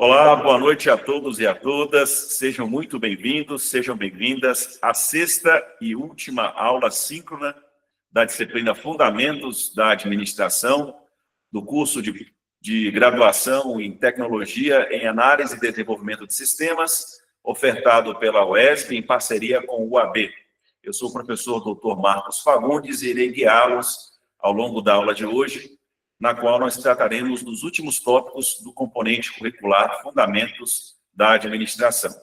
Olá, boa noite a todos e a todas. Sejam muito bem-vindos, sejam bem-vindas à sexta e última aula síncrona da disciplina Fundamentos da Administração, do curso de graduação em Tecnologia em Análise e Desenvolvimento de Sistemas, ofertado pela UESP em parceria com o UAB. Eu sou o professor Dr. Marcos Fagundes e irei guiá-los ao longo da aula de hoje, na qual nós trataremos dos últimos tópicos do componente curricular Fundamentos da Administração.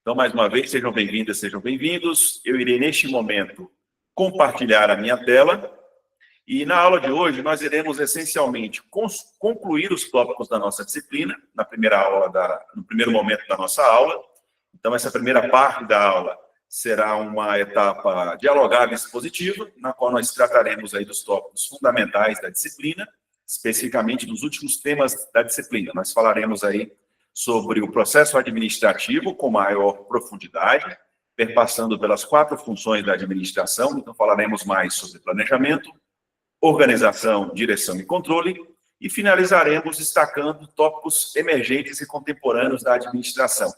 Então, mais uma vez, sejam bem-vindas, sejam bem-vindos. Eu irei, neste momento, compartilhar a minha tela e, na aula de hoje, nós iremos, essencialmente, concluir os tópicos da nossa disciplina, no primeiro momento da nossa aula. Então, essa primeira parte da aula será uma etapa dialogável e expositiva, na qual nós trataremos aí dos tópicos fundamentais da disciplina, especificamente dos últimos temas da disciplina. Nós falaremos aí sobre o processo administrativo com maior profundidade, perpassando pelas 4 funções da administração. Então, falaremos mais sobre planejamento, organização, direção e controle, e finalizaremos destacando tópicos emergentes e contemporâneos da administração.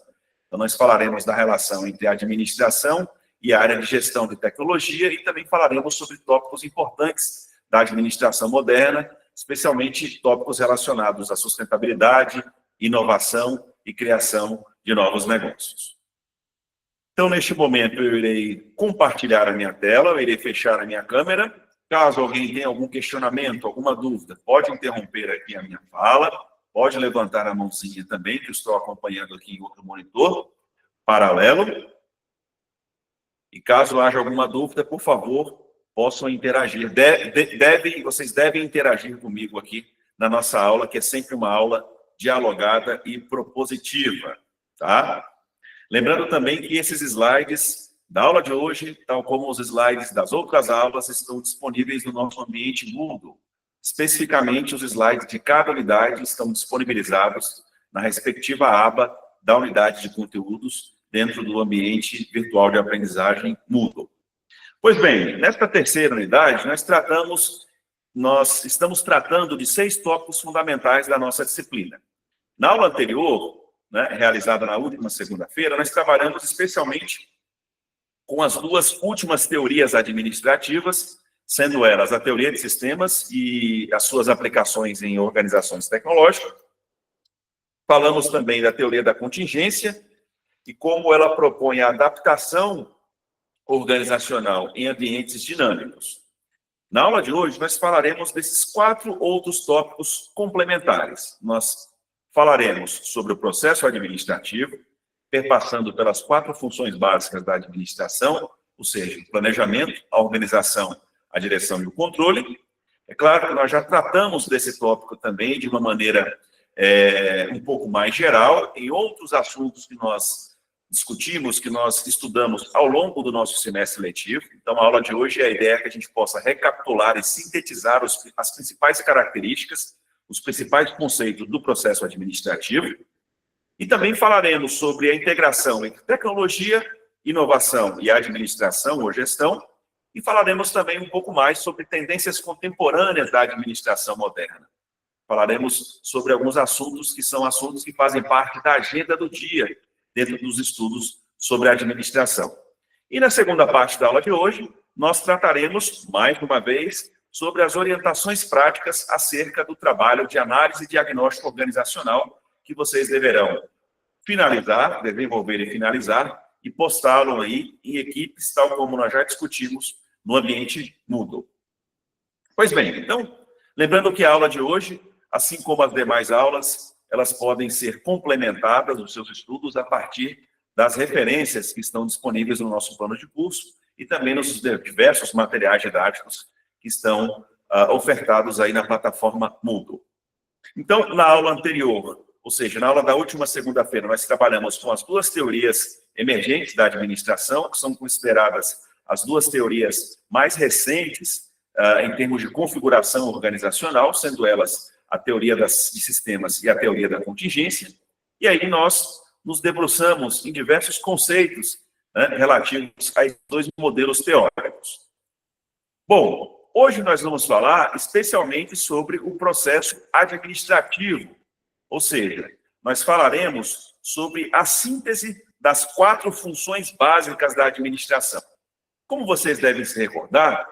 Então, nós falaremos da relação entre a administração e a área de gestão de tecnologia e também falaremos sobre tópicos importantes da administração moderna, especialmente tópicos relacionados à sustentabilidade, inovação e criação de novos negócios. Então, neste momento, eu irei compartilhar a minha tela, eu irei fechar a minha câmera. Caso alguém tenha algum questionamento, alguma dúvida, pode interromper aqui a minha fala. Pode levantar a mãozinha também, que eu estou acompanhando aqui em outro monitor paralelo. E caso haja alguma dúvida, por favor, possam interagir. Vocês devem interagir comigo aqui na nossa aula, que é sempre uma aula dialogada e propositiva, tá? Lembrando também que esses slides da aula de hoje, tal como os slides das outras aulas, estão disponíveis no nosso ambiente Moodle. Especificamente, os slides de cada unidade estão disponibilizados na respectiva aba da unidade de conteúdos dentro do ambiente virtual de aprendizagem Moodle. Pois bem, nesta terceira unidade, nós estamos tratando de 6 tópicos fundamentais da nossa disciplina. Na aula anterior, realizada na última segunda-feira, nós trabalhamos especialmente com as 2 últimas teorias administrativas, sendo elas a teoria de sistemas e as suas aplicações em organizações tecnológicas. Falamos também da teoria da contingência e como ela propõe a adaptação organizacional em ambientes dinâmicos. Na aula de hoje, nós falaremos desses 4 outros tópicos complementares. Nós falaremos sobre o processo administrativo, perpassando pelas 4 funções básicas da administração, ou seja, o planejamento, a organização, a direção e o controle. É claro que nós já tratamos desse tópico também de uma maneira um pouco mais geral, em outros assuntos que nós discutimos, que nós estudamos ao longo do nosso semestre letivo. Então, a aula de hoje, a ideia é que a gente possa recapitular e sintetizar as principais características, os principais conceitos do processo administrativo. E também falaremos sobre a integração entre tecnologia, inovação e administração ou gestão, e falaremos também um pouco mais sobre tendências contemporâneas da administração moderna. Falaremos sobre alguns assuntos que são assuntos que fazem parte da agenda do dia, dentro dos estudos sobre a administração. E na segunda parte da aula de hoje, nós trataremos, mais uma vez, sobre as orientações práticas acerca do trabalho de análise e diagnóstico organizacional, que vocês deverão finalizar, desenvolver e finalizar, e postá-lo aí em equipes, tal como nós já discutimos no ambiente Moodle. Pois bem, então, lembrando que a aula de hoje, assim como as demais aulas, elas podem ser complementadas nos seus estudos a partir das referências que estão disponíveis no nosso plano de curso e também nos diversos materiais didáticos que estão ofertados aí na plataforma Moodle. Então, na aula anterior, ou seja, na aula da última segunda-feira, nós trabalhamos com as 2 teorias emergentes da administração, que são consideradas as 2 teorias mais recentes em termos de configuração organizacional, sendo elas a teoria de sistemas e a teoria da contingência. E aí nós nos debruçamos em diversos conceitos relativos a esses 2 modelos teóricos. Bom, hoje nós vamos falar especialmente sobre o processo administrativo, Ou seja, nós falaremos sobre a síntese das 4 funções básicas da administração. Como vocês devem se recordar,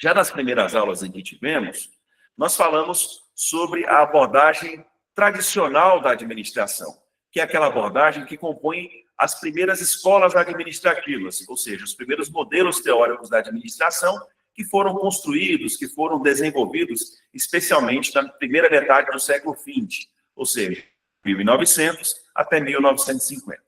já nas primeiras aulas em que tivemos, nós falamos sobre a abordagem tradicional da administração, que é aquela abordagem que compõe as primeiras escolas administrativas, ou seja, os primeiros modelos teóricos da administração que foram construídos, que foram desenvolvidos, especialmente na primeira metade do século XX, ou seja, 1900 até 1950.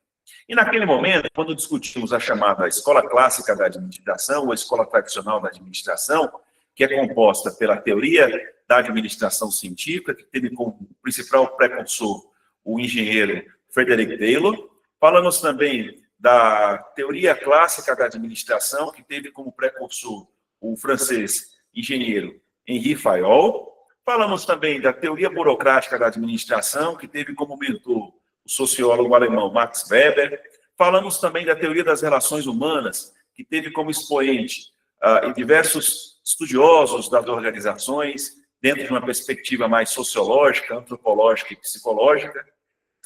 E naquele momento, quando discutimos a chamada escola clássica da administração, ou a escola tradicional da administração, que é composta pela teoria da administração científica, que teve como principal precursor o engenheiro Frederick Taylor. Falamos também da teoria clássica da administração, que teve como precursor o francês engenheiro Henri Fayol. Falamos também da teoria burocrática da administração, que teve como mentor o sociólogo alemão Max Weber. Falamos também da teoria das relações humanas, que teve como expoente diversos estudiosos das organizações, dentro de uma perspectiva mais sociológica, antropológica e psicológica,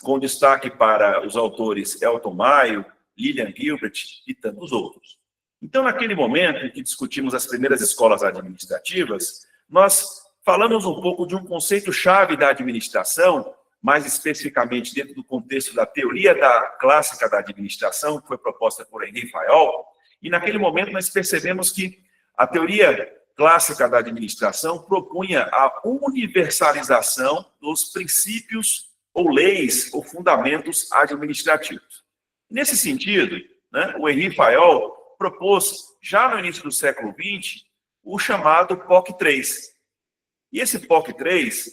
com destaque para os autores Elton Mayo, Lillian Gilbert e tantos outros. Então, naquele momento em que discutimos as primeiras escolas administrativas, nós falamos um pouco de um conceito-chave da administração, mais especificamente dentro do contexto da teoria clássica da administração, que foi proposta por Henri Fayol, e naquele momento nós percebemos que a teoria clássica da administração propunha a universalização dos princípios ou leis ou fundamentos administrativos. Nesse sentido, o Henri Fayol propôs, já no início do século XX, o chamado POC3. E esse POC3,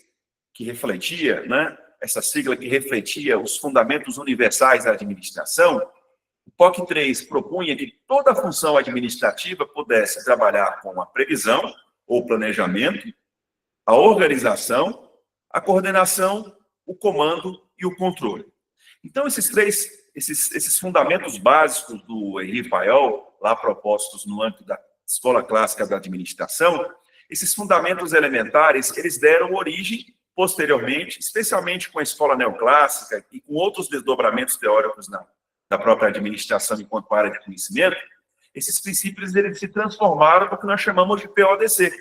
que refletia, essa sigla que refletia os fundamentos universais da administração, o POC3 propunha que toda a função administrativa pudesse trabalhar com a previsão ou planejamento, a organização, a coordenação, o comando e o controle. Então, esses fundamentos básicos do Henri Fayol, lá propostos no âmbito da Escola Clássica da Administração, esses fundamentos elementares, eles deram origem, posteriormente, especialmente com a escola neoclássica e com outros desdobramentos teóricos da própria administração enquanto área de conhecimento, esses princípios eles se transformaram no que nós chamamos de PODC.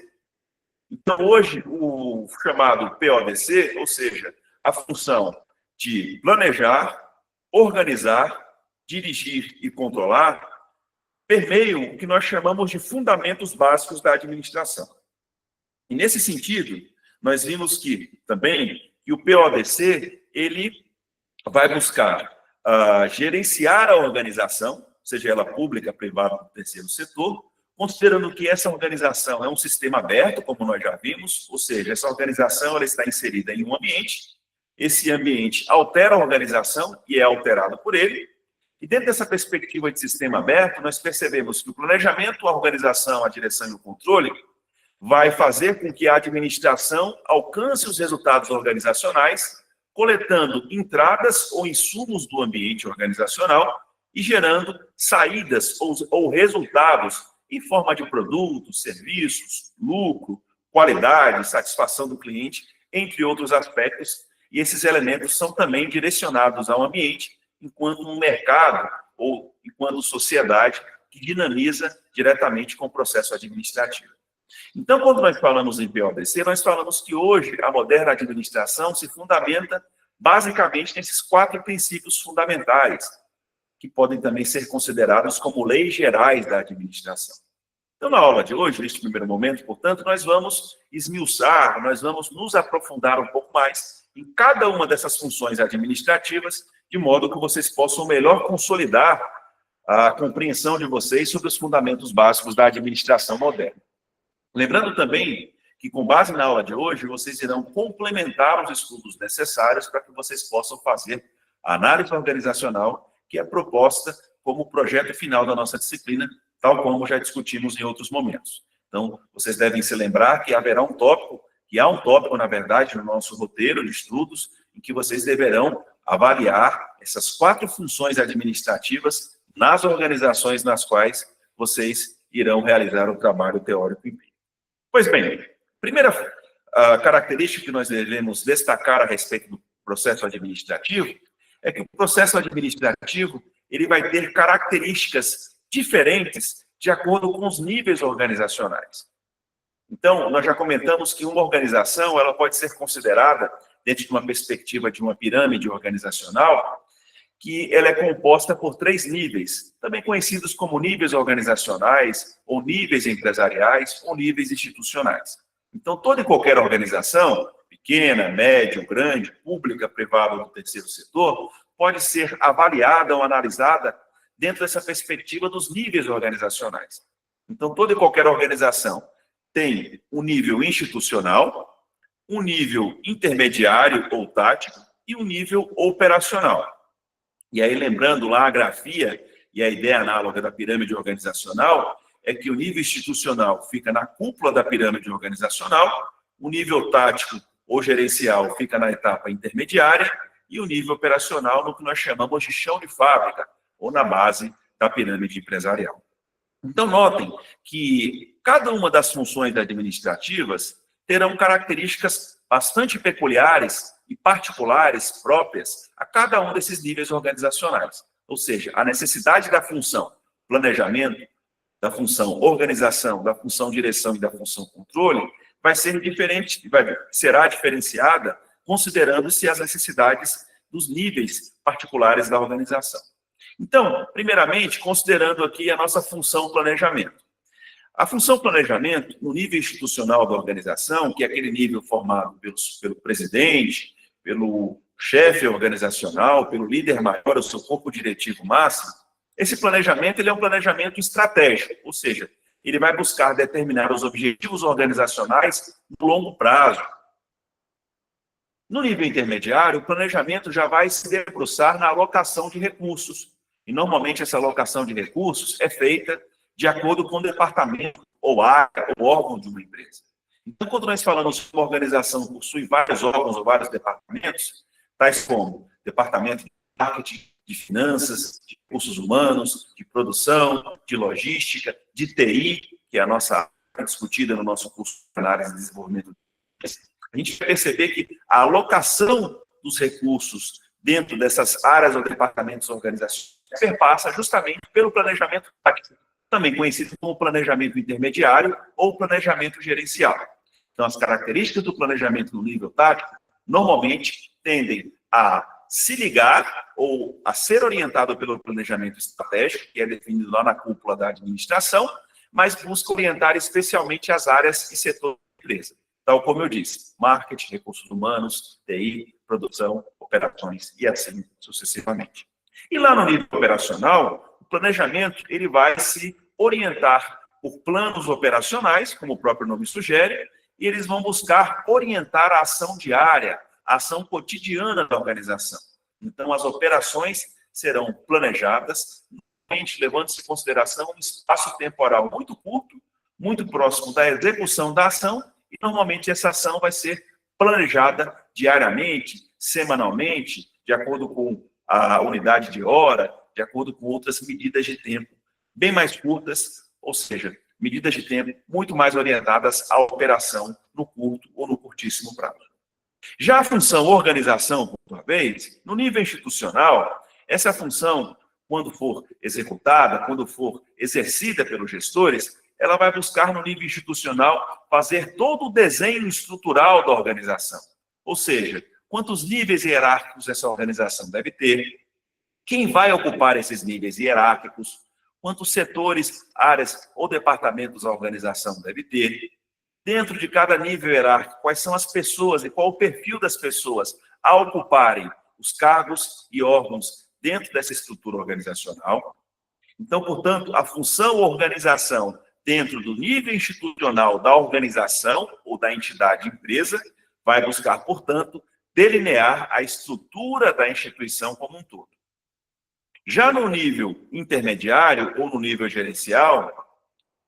Então, hoje, o chamado PODC, ou seja, a função de planejar, organizar, dirigir e controlar, permeiam o que nós chamamos de fundamentos básicos da administração. E, nesse sentido, nós vimos que, também, que o PODC, ele vai buscar gerenciar a organização, seja ela pública, privada ou terceiro setor, considerando que essa organização é um sistema aberto, como nós já vimos, ou seja, essa organização ela está inserida em um ambiente, esse ambiente altera a organização e é alterado por ele, e dentro dessa perspectiva de sistema aberto, nós percebemos que o planejamento, a organização, a direção e o controle vai fazer com que a administração alcance os resultados organizacionais, coletando entradas ou insumos do ambiente organizacional e gerando saídas ou resultados em forma de produtos, serviços, lucro, qualidade, satisfação do cliente, entre outros aspectos. E esses elementos são também direcionados ao ambiente enquanto um mercado ou enquanto sociedade que dinamiza diretamente com o processo administrativo. Então, quando nós falamos em PODC, nós falamos que hoje a moderna administração se fundamenta basicamente nesses 4 princípios fundamentais, que podem também ser considerados como leis gerais da administração. Então, na aula de hoje, neste primeiro momento, portanto, nós vamos esmiuçar, nós vamos nos aprofundar um pouco mais em cada uma dessas funções administrativas, de modo que vocês possam melhor consolidar a compreensão de vocês sobre os fundamentos básicos da administração moderna. Lembrando também que, com base na aula de hoje, vocês irão complementar os estudos necessários para que vocês possam fazer a análise organizacional, que é proposta como projeto final da nossa disciplina, tal como já discutimos em outros momentos. Então, vocês devem se lembrar que haverá um tópico, na verdade, no nosso roteiro de estudos, em que vocês deverão avaliar essas 4 funções administrativas nas organizações nas quais vocês irão realizar o trabalho teórico empírico. Pois bem, primeira característica que nós devemos destacar a respeito processo administrativo, é que o processo administrativo ele vai ter características diferentes de acordo com os níveis organizacionais. Então, nós já comentamos que uma organização ela pode ser considerada, dentro de uma perspectiva de uma pirâmide organizacional, que ela é composta por 3 níveis, também conhecidos como níveis organizacionais, ou níveis empresariais, ou níveis institucionais. Então, toda e qualquer organização, pequena, média, grande, pública, privada ou do terceiro setor, pode ser avaliada ou analisada dentro dessa perspectiva dos níveis organizacionais. Então, toda e qualquer organização tem um nível institucional, um nível intermediário ou tático e um nível operacional. E aí, lembrando lá a grafia e a ideia análoga da pirâmide organizacional, é que o nível institucional fica na cúpula da pirâmide organizacional, o nível tático ou gerencial fica na etapa intermediária e o nível operacional no que nós chamamos de chão de fábrica, ou na base da pirâmide empresarial. Então, notem que cada uma das funções administrativas terão características bastante peculiares e particulares próprias a cada um desses níveis organizacionais. Ou seja, a necessidade da função planejamento, da função organização, da função direção e da função controle vai ser diferente, será diferenciada considerando-se as necessidades dos níveis particulares da organização. Então, primeiramente, considerando aqui a nossa função planejamento. A função planejamento, no nível institucional da organização, que é aquele nível formado pelo presidente, pelo chefe organizacional, pelo líder maior, o seu corpo diretivo máximo, esse planejamento ele é um planejamento estratégico, ou seja, ele vai buscar determinar os objetivos organizacionais no longo prazo. No nível intermediário, o planejamento já vai se debruçar na alocação de recursos. E, normalmente, essa alocação de recursos é feita de acordo com o departamento, ou área, ou órgão de uma empresa. Então, quando nós falamos que uma organização possui vários órgãos ou vários departamentos, tais como departamento de marketing, de finanças, de recursos humanos, de produção, de logística, de TI, que é a nossa área discutida no nosso curso de análise e desenvolvimento. A gente vai perceber que a alocação dos recursos dentro dessas áreas ou departamentos organizacionais perpassa justamente pelo planejamento tático, também conhecido como planejamento intermediário ou planejamento gerencial. Então, as características do planejamento no nível tático normalmente tendem a se ligar ou a ser orientado pelo planejamento estratégico, que é definido lá na cúpula da administração, mas busca orientar especialmente as áreas e setores da empresa. Tal como eu disse, marketing, recursos humanos, TI, produção, operações e assim sucessivamente. E lá no nível operacional, o planejamento ele vai se orientar por planos operacionais, como o próprio nome sugere, e eles vão buscar orientar a ação diária, a ação cotidiana da organização. Então, as operações serão planejadas, levando-se em consideração um espaço temporal muito curto, muito próximo da execução da ação, e normalmente essa ação vai ser planejada diariamente, semanalmente, de acordo com a unidade de hora, de acordo com outras medidas de tempo bem mais curtas, ou seja, medidas de tempo muito mais orientadas à operação no curto ou no curtíssimo prazo. Já a função organização, por sua vez, no nível institucional, essa função, quando for executada, quando for exercida pelos gestores, ela vai buscar no nível institucional fazer todo o desenho estrutural da organização. Ou seja, quantos níveis hierárquicos essa organização deve ter, quem vai ocupar esses níveis hierárquicos, quantos setores, áreas ou departamentos a organização deve ter, dentro de cada nível hierárquico, quais são as pessoas e qual o perfil das pessoas a ocuparem os cargos e órgãos dentro dessa estrutura organizacional. Então, portanto, a função organização dentro do nível institucional da organização ou da entidade empresa vai buscar, portanto, delinear a estrutura da instituição como um todo. Já no nível intermediário ou no nível gerencial,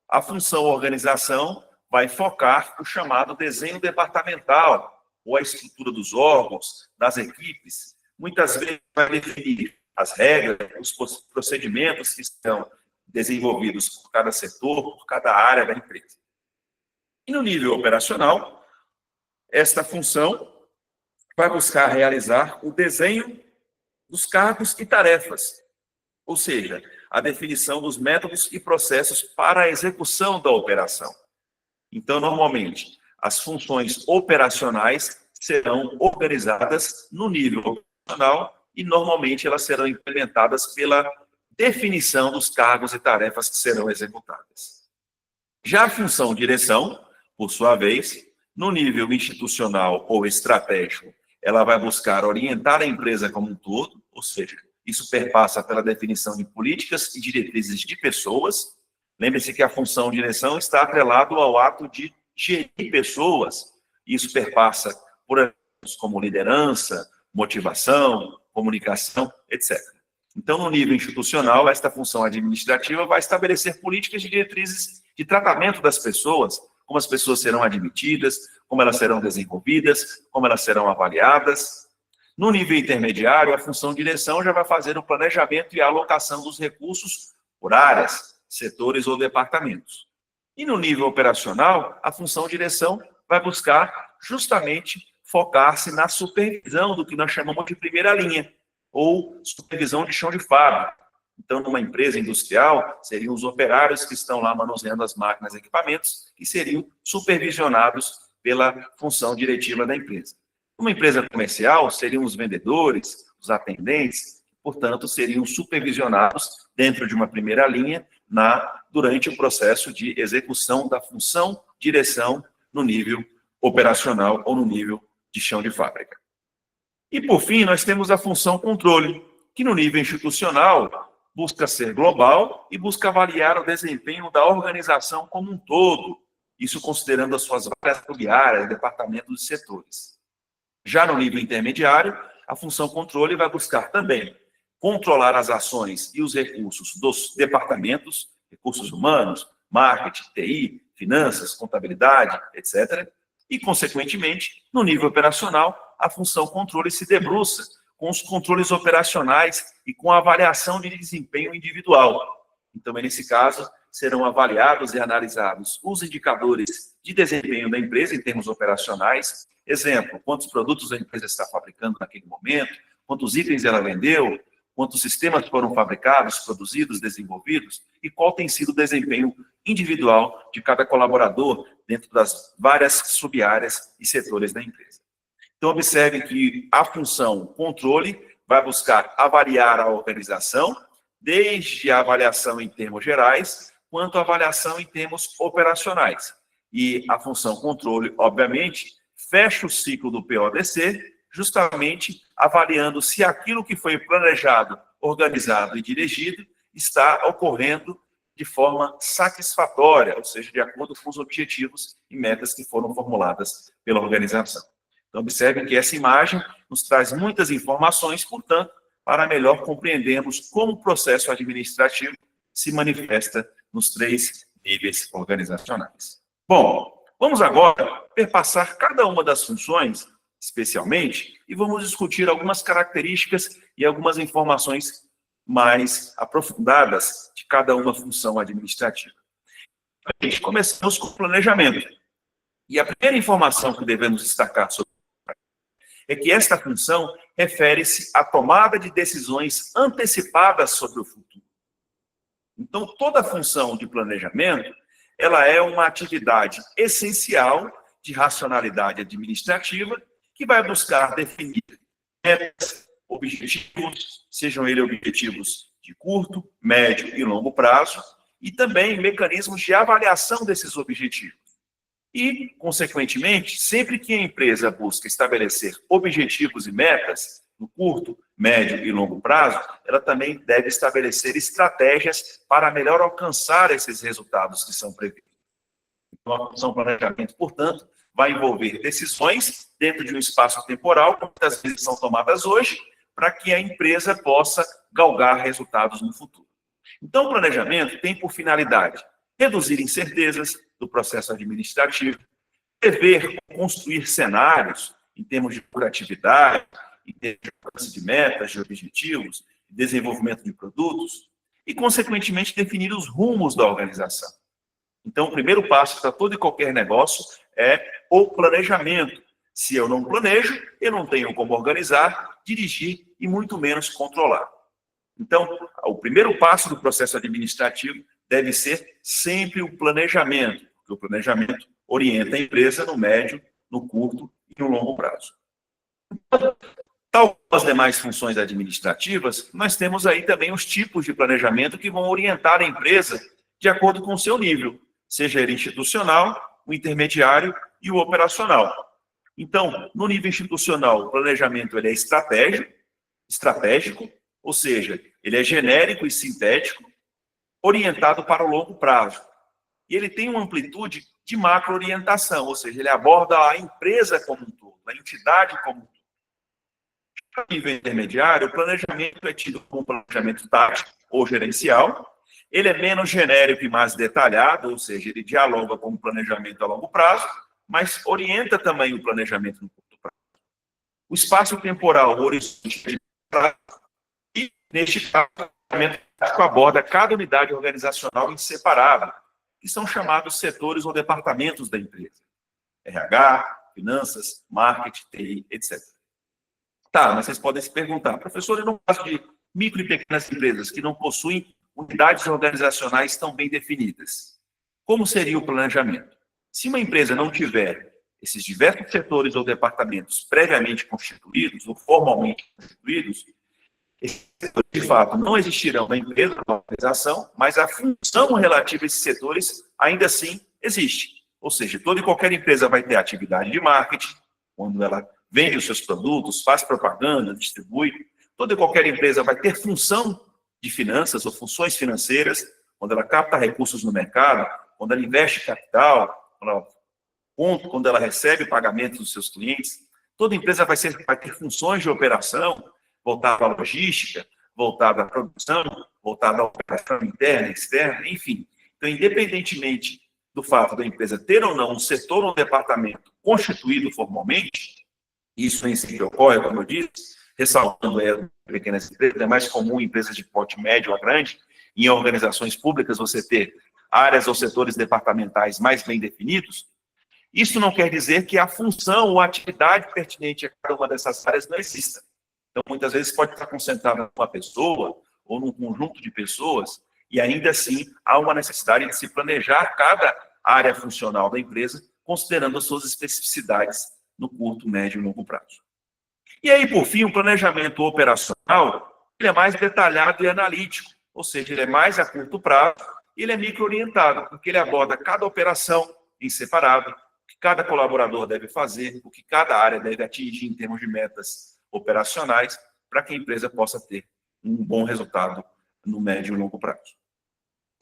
a função organização vai focar o chamado desenho departamental, ou a estrutura dos órgãos, das equipes. Muitas vezes vai definir as regras, os procedimentos que estão desenvolvidos por cada setor, por cada área da empresa. E no nível operacional, esta função vai buscar realizar o desenho dos cargos e tarefas, ou seja, a definição dos métodos e processos para a execução da operação. Então, normalmente, as funções operacionais serão organizadas no nível operacional e, normalmente, elas serão implementadas pela definição dos cargos e tarefas que serão executadas. Já a função direção, por sua vez, no nível institucional ou estratégico, ela vai buscar orientar a empresa como um todo, ou seja, isso perpassa pela definição de políticas e diretrizes de pessoas. Lembre-se que a função direção está atrelado ao ato de gerir pessoas. Isso perpassa por aspectos como liderança, motivação, comunicação, etc. Então, no nível institucional, esta função administrativa vai estabelecer políticas e diretrizes de tratamento das pessoas, como as pessoas serão admitidas, como elas serão desenvolvidas, como elas serão avaliadas. No nível intermediário, a função direção já vai fazer o planejamento e a alocação dos recursos por áreas, setores ou departamentos. E no nível operacional, a função direção vai buscar justamente focar-se na supervisão do que nós chamamos de primeira linha, ou supervisão de chão de fábrica. Então, numa empresa industrial, seriam os operários que estão lá manuseando as máquinas e equipamentos, que seriam supervisionados pela função diretiva da empresa. Numa empresa comercial, seriam os vendedores, os atendentes, portanto, seriam supervisionados dentro de uma primeira linha durante o processo de execução da função direção no nível operacional ou no nível de chão de fábrica. E, por fim, nós temos a função controle, que no nível institucional busca ser global e busca avaliar o desempenho da organização como um todo, isso considerando as suas várias áreas, departamentos e setores. Já no nível intermediário, a função controle vai buscar também controlar as ações e os recursos dos departamentos, recursos humanos, marketing, TI, finanças, contabilidade, etc. E, consequentemente, no nível operacional, a função controle se debruça com os controles operacionais e com a avaliação de desempenho individual. Então, nesse caso, serão avaliados e analisados os indicadores de desempenho da empresa em termos operacionais. Exemplo, quantos produtos a empresa está fabricando naquele momento, quantos itens ela vendeu, quantos sistemas foram fabricados, produzidos, desenvolvidos, e qual tem sido o desempenho individual de cada colaborador dentro das várias sub-áreas e setores da empresa. Então, observe que a função controle vai buscar avaliar a organização, desde a avaliação em termos gerais, quanto a avaliação em termos operacionais. E a função controle, obviamente, fecha o ciclo do PODC, justamente avaliando se aquilo que foi planejado, organizado e dirigido está ocorrendo de forma satisfatória, ou seja, de acordo com os objetivos e metas que foram formuladas pela organização. Então, observem que essa imagem nos traz muitas informações, portanto, para melhor compreendermos como o processo administrativo se manifesta nos 3 níveis organizacionais. Bom, vamos agora perpassar cada uma das funções, especialmente, e vamos discutir algumas características e algumas informações mais aprofundadas de cada uma função administrativa. Começamos com o planejamento. E a primeira informação que devemos destacar sobre é que esta função refere-se à tomada de decisões antecipadas sobre o futuro. Então, toda a função de planejamento, ela é uma atividade essencial de racionalidade administrativa que vai buscar definir metas, objetivos, sejam eles objetivos de curto, médio e longo prazo, e também mecanismos de avaliação desses objetivos. E, consequentemente, sempre que a empresa busca estabelecer objetivos e metas no curto, médio e longo prazo, ela também deve estabelecer estratégias para melhor alcançar esses resultados que são previstos. Então, a função planejamento, portanto, vai envolver decisões dentro de um espaço temporal, que muitas vezes são tomadas hoje, para que a empresa possa galgar resultados no futuro. Então, o planejamento tem por finalidade reduzir incertezas do processo administrativo, prever, construir cenários em termos de produtividade, em termos de alcance de metas, de objetivos, desenvolvimento de produtos e, consequentemente, definir os rumos da organização. Então, o primeiro passo para todo e qualquer negócio é o planejamento, Se eu não planejo, eu não tenho como organizar, dirigir e muito menos controlar. Então, o primeiro passo do processo administrativo deve ser sempre o planejamento, porque o planejamento orienta a empresa no médio, no curto e no longo prazo. Tal como as demais funções administrativas, nós temos aí também os tipos de planejamento que vão orientar a empresa de acordo com o seu nível, seja ele institucional, o intermediário e o operacional. Então, no nível institucional, o planejamento ele é estratégico, ou seja, ele é genérico e sintético, orientado para o longo prazo. E ele tem uma amplitude de macro-orientação, ou seja, ele aborda a empresa como um todo, a entidade como um todo. No nível intermediário, o planejamento é tido como planejamento tático ou gerencial. Ele é menos genérico e mais detalhado, ou seja, ele dialoga com o planejamento a longo prazo, mas orienta também o planejamento no curto prazo. O espaço temporal, o horizonte de prazo, e neste caso, o planejamento aborda cada unidade organizacional em separado, que são chamados setores ou departamentos da empresa. RH, finanças, marketing, TI, etc. Tá, mas vocês podem se perguntar, professor, e no caso de micro e pequenas empresas que não possuem unidades organizacionais tão bem definidas, como seria o planejamento? Se uma empresa não tiver esses diversos setores ou departamentos previamente constituídos ou formalmente constituídos, esses setores, de fato, não existirão na empresa, na organização, mas a função relativa a esses setores ainda assim existe. Ou seja, toda e qualquer empresa vai ter atividade de marketing, quando ela vende os seus produtos, faz propaganda, distribui. Toda e qualquer empresa vai ter função de finanças ou funções financeiras, quando ela capta recursos no mercado, quando ela investe capital, quando ela recebe pagamentos dos seus clientes. Toda empresa vai ter funções de operação, voltada à logística, voltada à produção, voltada à operação interna, externa, enfim. Então, independentemente do fato da empresa ter ou não um setor ou um departamento constituído formalmente, isso nem sempre ocorre, como eu disse, ressaltando pequenas empresas, é mais comum em empresas de porte médio a grande, em organizações públicas você ter áreas ou setores departamentais mais bem definidos. Isso não quer dizer que a função ou a atividade pertinente a cada uma dessas áreas não exista. Então, muitas vezes pode estar concentrada numa pessoa ou num conjunto de pessoas, e ainda assim há uma necessidade de se planejar cada área funcional da empresa, considerando as suas especificidades no curto, médio e longo prazo. E aí, por fim, o planejamento operacional, ele é mais detalhado e analítico, ou seja, ele é mais a curto prazo, e ele é micro-orientado, porque ele aborda cada operação em separado, o que cada colaborador deve fazer, o que cada área deve atingir em termos de metas operacionais, para que a empresa possa ter um bom resultado no médio e longo prazo.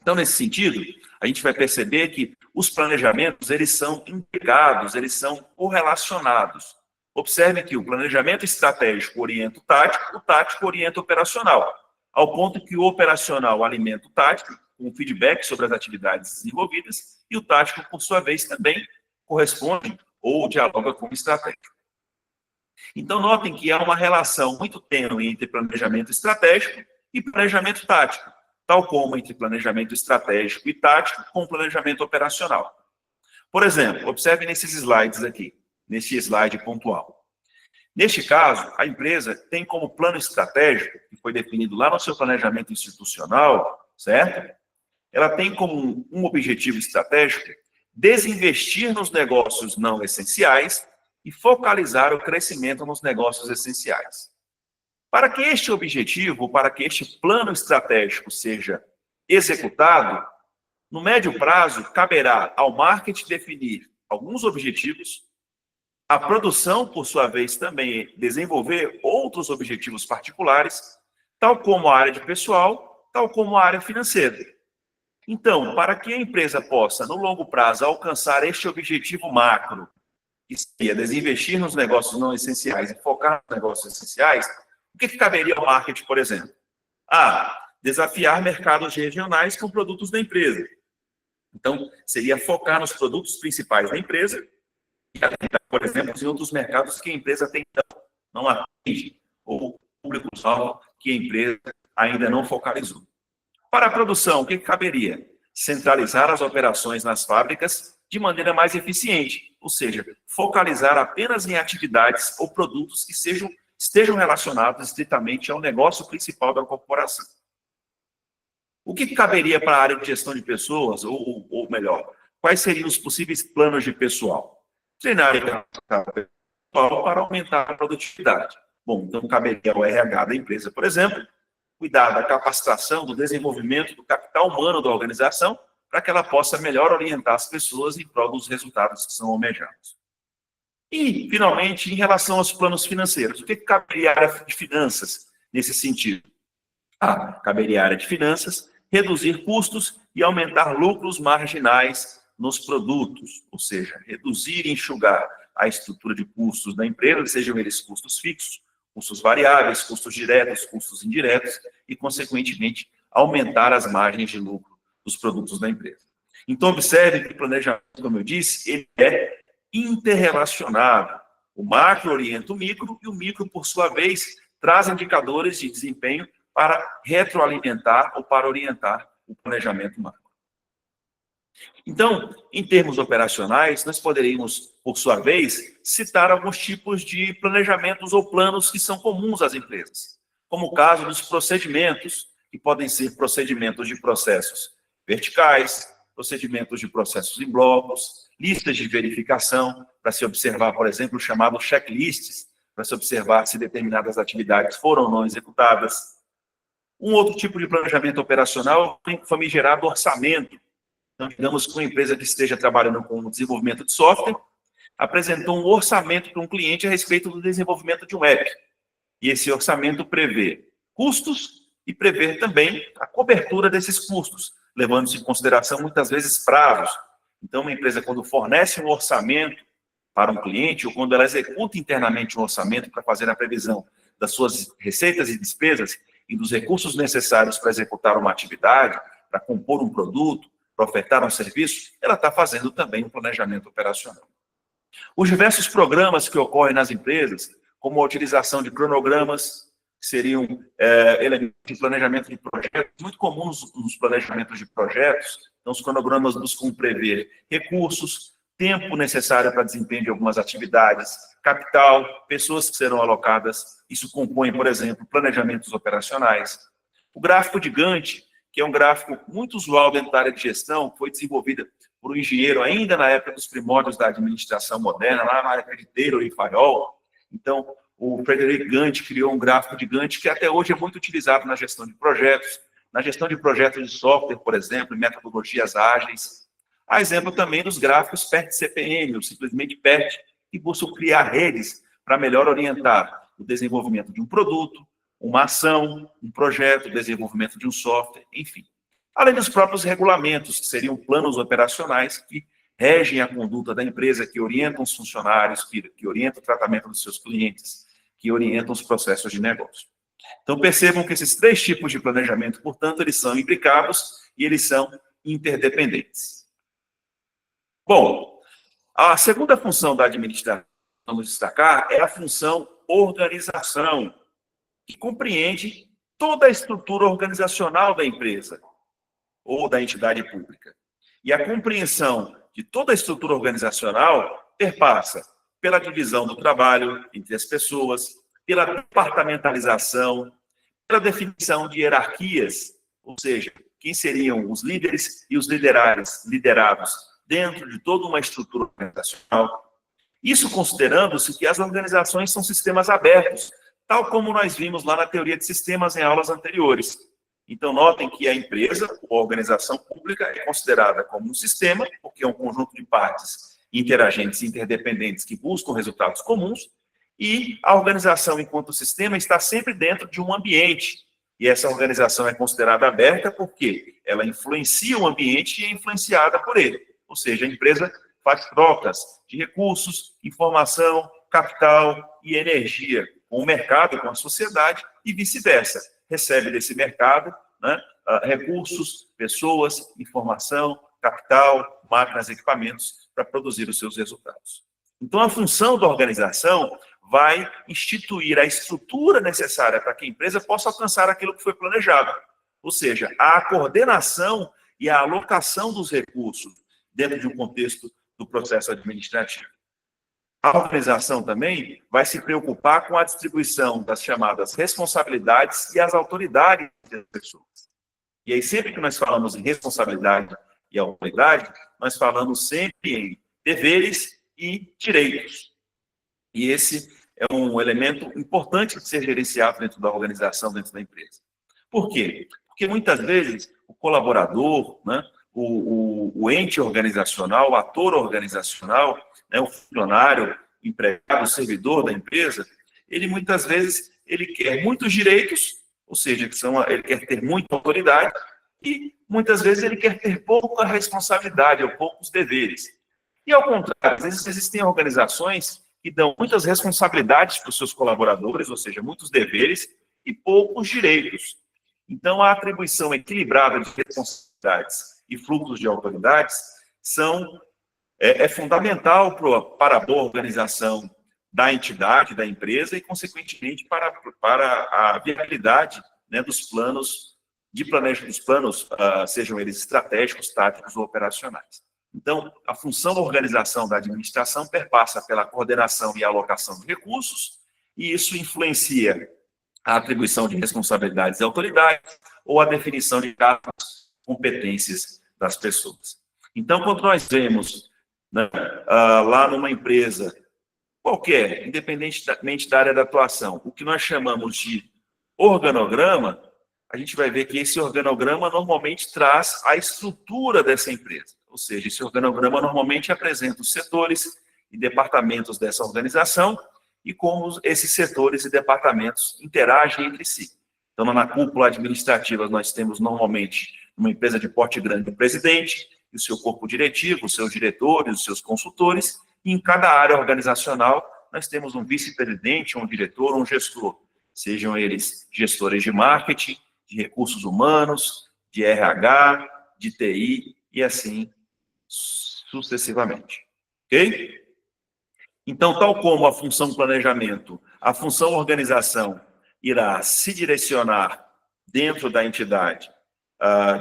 Então, nesse sentido, a gente vai perceber que os planejamentos, eles são integrados, eles são correlacionados. Observe que o planejamento estratégico orienta o tático orienta o operacional, ao ponto que o operacional alimenta o tático, com feedback sobre as atividades desenvolvidas, e o tático, por sua vez, também corresponde ou dialoga com o estratégico. Então, notem que há uma relação muito tênue entre planejamento estratégico e planejamento tático, tal como entre planejamento estratégico e tático com planejamento operacional. Por exemplo, observe nesses slides aqui, nesse slide pontual. Neste caso, a empresa tem como plano estratégico, que foi definido lá no seu planejamento institucional, certo? Ela tem como um objetivo estratégico desinvestir nos negócios não essenciais e focalizar o crescimento nos negócios essenciais. Para que este objetivo, para que este plano estratégico seja executado, no médio prazo, caberá ao marketing definir alguns objetivos, a produção, por sua vez, também desenvolver outros objetivos particulares, tal como a área de pessoal, tal como a área financeira. Então, para que a empresa possa, no longo prazo, alcançar este objetivo macro, que seria desinvestir nos negócios não essenciais e focar nos negócios essenciais, o que caberia ao marketing, por exemplo? Desafiar mercados regionais com produtos da empresa. Então, seria focar nos produtos principais da empresa e atender, por exemplo, em outros mercados que a empresa tem não atende, ou público-alvo que a empresa ainda não focalizou. Para a produção, o que caberia? Centralizar as operações nas fábricas de maneira mais eficiente, ou seja, focalizar apenas em atividades ou produtos que estejam relacionados estritamente ao negócio principal da corporação. O que caberia para a área de gestão de pessoas, ou melhor, quais seriam os possíveis planos de pessoal? Treinar a pessoal para aumentar a produtividade. Bom, então caberia ao RH da empresa, por exemplo, cuidar da capacitação, do desenvolvimento do capital humano da organização, para que ela possa melhor orientar as pessoas em prol dos resultados que são almejados. E, finalmente, em relação aos planos financeiros, o que caberia à área de finanças nesse sentido? Caberia à área de finanças reduzir custos e aumentar lucros marginais nos produtos, ou seja, reduzir e enxugar a estrutura de custos da empresa, sejam eles custos fixos, custos variáveis, custos diretos, custos indiretos, e, consequentemente, aumentar as margens de lucro dos produtos da empresa. Então, observe que o planejamento, como eu disse, ele é interrelacionado. O macro orienta o micro e o micro, por sua vez, traz indicadores de desempenho para retroalimentar ou para orientar o planejamento macro. Então, em termos operacionais, nós poderíamos, por sua vez, citar alguns tipos de planejamentos ou planos que são comuns às empresas, como o caso dos procedimentos, que podem ser procedimentos de processos verticais, procedimentos de processos em blocos, listas de verificação, para se observar, por exemplo, o chamado checklists, para se observar se determinadas atividades foram ou não executadas. Um outro tipo de planejamento operacional é o famigerado orçamento. Então, digamos que uma empresa que esteja trabalhando com o desenvolvimento de software apresentou um orçamento para um cliente a respeito do desenvolvimento de um app. E esse orçamento prevê custos e prevê também a cobertura desses custos, levando-se em consideração, muitas vezes, prazos. Então, uma empresa, quando fornece um orçamento para um cliente, ou quando ela executa internamente um orçamento para fazer a previsão das suas receitas e despesas e dos recursos necessários para executar uma atividade, para compor um produto, para ofertar um serviço, ela está fazendo também um planejamento operacional. Os diversos programas que ocorrem nas empresas, como a utilização de cronogramas, que seriam elementos de planejamento de projetos, muito comuns nos planejamentos de projetos. Então, os cronogramas buscam prever recursos, tempo necessário para desempenho de algumas atividades, capital, pessoas que serão alocadas. Isso compõe, por exemplo, planejamentos operacionais. O gráfico de Gantt, que é um gráfico muito usual dentro da área de gestão, foi desenvolvida por um engenheiro ainda na época dos primórdios da administração moderna, lá na época de Taylor e Fayol. Então, o Frederick Gantt criou um gráfico de Gantt que até hoje é muito utilizado na gestão de projetos, na gestão de projetos de software, por exemplo, em metodologias ágeis. Há exemplo também dos gráficos PERT-CPM, ou simplesmente PERT, que buscam criar redes para melhor orientar o desenvolvimento de um produto, uma ação, um projeto, o desenvolvimento de um software, enfim. Além dos próprios regulamentos, que seriam planos operacionais que regem a conduta da empresa, que orientam os funcionários, que orientam o tratamento dos seus clientes, que orientam os processos de negócio. Então, percebam que esses três tipos de planejamento, portanto, eles são imbricados e eles são interdependentes. Bom, a segunda função da administração, vamos destacar, é a função organização, que compreende toda a estrutura organizacional da empresa ou da entidade pública. E a compreensão de toda a estrutura organizacional perpassa pela divisão do trabalho entre as pessoas, pela departamentalização, pela definição de hierarquias, ou seja, quem seriam os líderes e os liderados dentro de toda uma estrutura organizacional. Isso considerando-se que as organizações são sistemas abertos, tal como nós vimos lá na teoria de sistemas em aulas anteriores. Então, notem que a empresa, ou a organização pública, é considerada como um sistema, porque é um conjunto de partes interagentes e interdependentes que buscam resultados comuns, e a organização, enquanto sistema, está sempre dentro de um ambiente. E essa organização é considerada aberta porque ela influencia o ambiente e é influenciada por ele. Ou seja, a empresa faz trocas de recursos, informação, capital e energia com o mercado, com a sociedade e vice-versa. Recebe desse mercado, né, recursos, pessoas, informação, capital, máquinas, equipamentos para produzir os seus resultados. Então, a função da organização vai instituir a estrutura necessária para que a empresa possa alcançar aquilo que foi planejado. Ou seja, a coordenação e a alocação dos recursos dentro de um contexto do processo administrativo. a organização também vai se preocupar com a distribuição das chamadas responsabilidades e as autoridades das pessoas. E aí, sempre que nós falamos em responsabilidade e autoridade, nós falamos sempre em deveres e direitos. E esse é um elemento importante de ser gerenciado dentro da organização, dentro da empresa. Por quê? Porque muitas vezes o colaborador, né, o ente organizacional, o ator organizacional, né, o funcionário, empregado, o servidor da empresa, ele muitas vezes ele quer muitos direitos, ou seja, ele quer ter muita autoridade, e muitas vezes ele quer ter pouca responsabilidade ou poucos deveres. E ao contrário, às vezes existem organizações que dão muitas responsabilidades para os seus colaboradores, ou seja, muitos deveres e poucos direitos. Então, a atribuição equilibrada de responsabilidades e fluxos de autoridades é fundamental para a boa organização da entidade, da empresa e, consequentemente, para a viabilidade, né, dos planos de planejamento, dos planos, sejam eles estratégicos, táticos ou operacionais. Então, a função da organização da administração perpassa pela coordenação e alocação de recursos, e isso influencia a atribuição de responsabilidades e autoridades ou a definição de cargos, competências das pessoas. Então, quando nós vemos, né, lá numa empresa qualquer, independentemente da área da atuação, o que nós chamamos de organograma, a gente vai ver que esse organograma normalmente traz a estrutura dessa empresa. Ou seja, esse organograma normalmente apresenta os setores e departamentos dessa organização e como esses setores e departamentos interagem entre si. Então, na cúpula administrativa, nós temos normalmente uma empresa de porte grande, o presidente, e o seu corpo diretivo, os seus diretores, os seus consultores, e em cada área organizacional, nós temos um vice-presidente, um diretor, um gestor, sejam eles gestores de marketing, de recursos humanos, de RH, de TI, e assim sucessivamente. Ok? Então, tal como a função planejamento, a função organização irá se direcionar dentro da entidade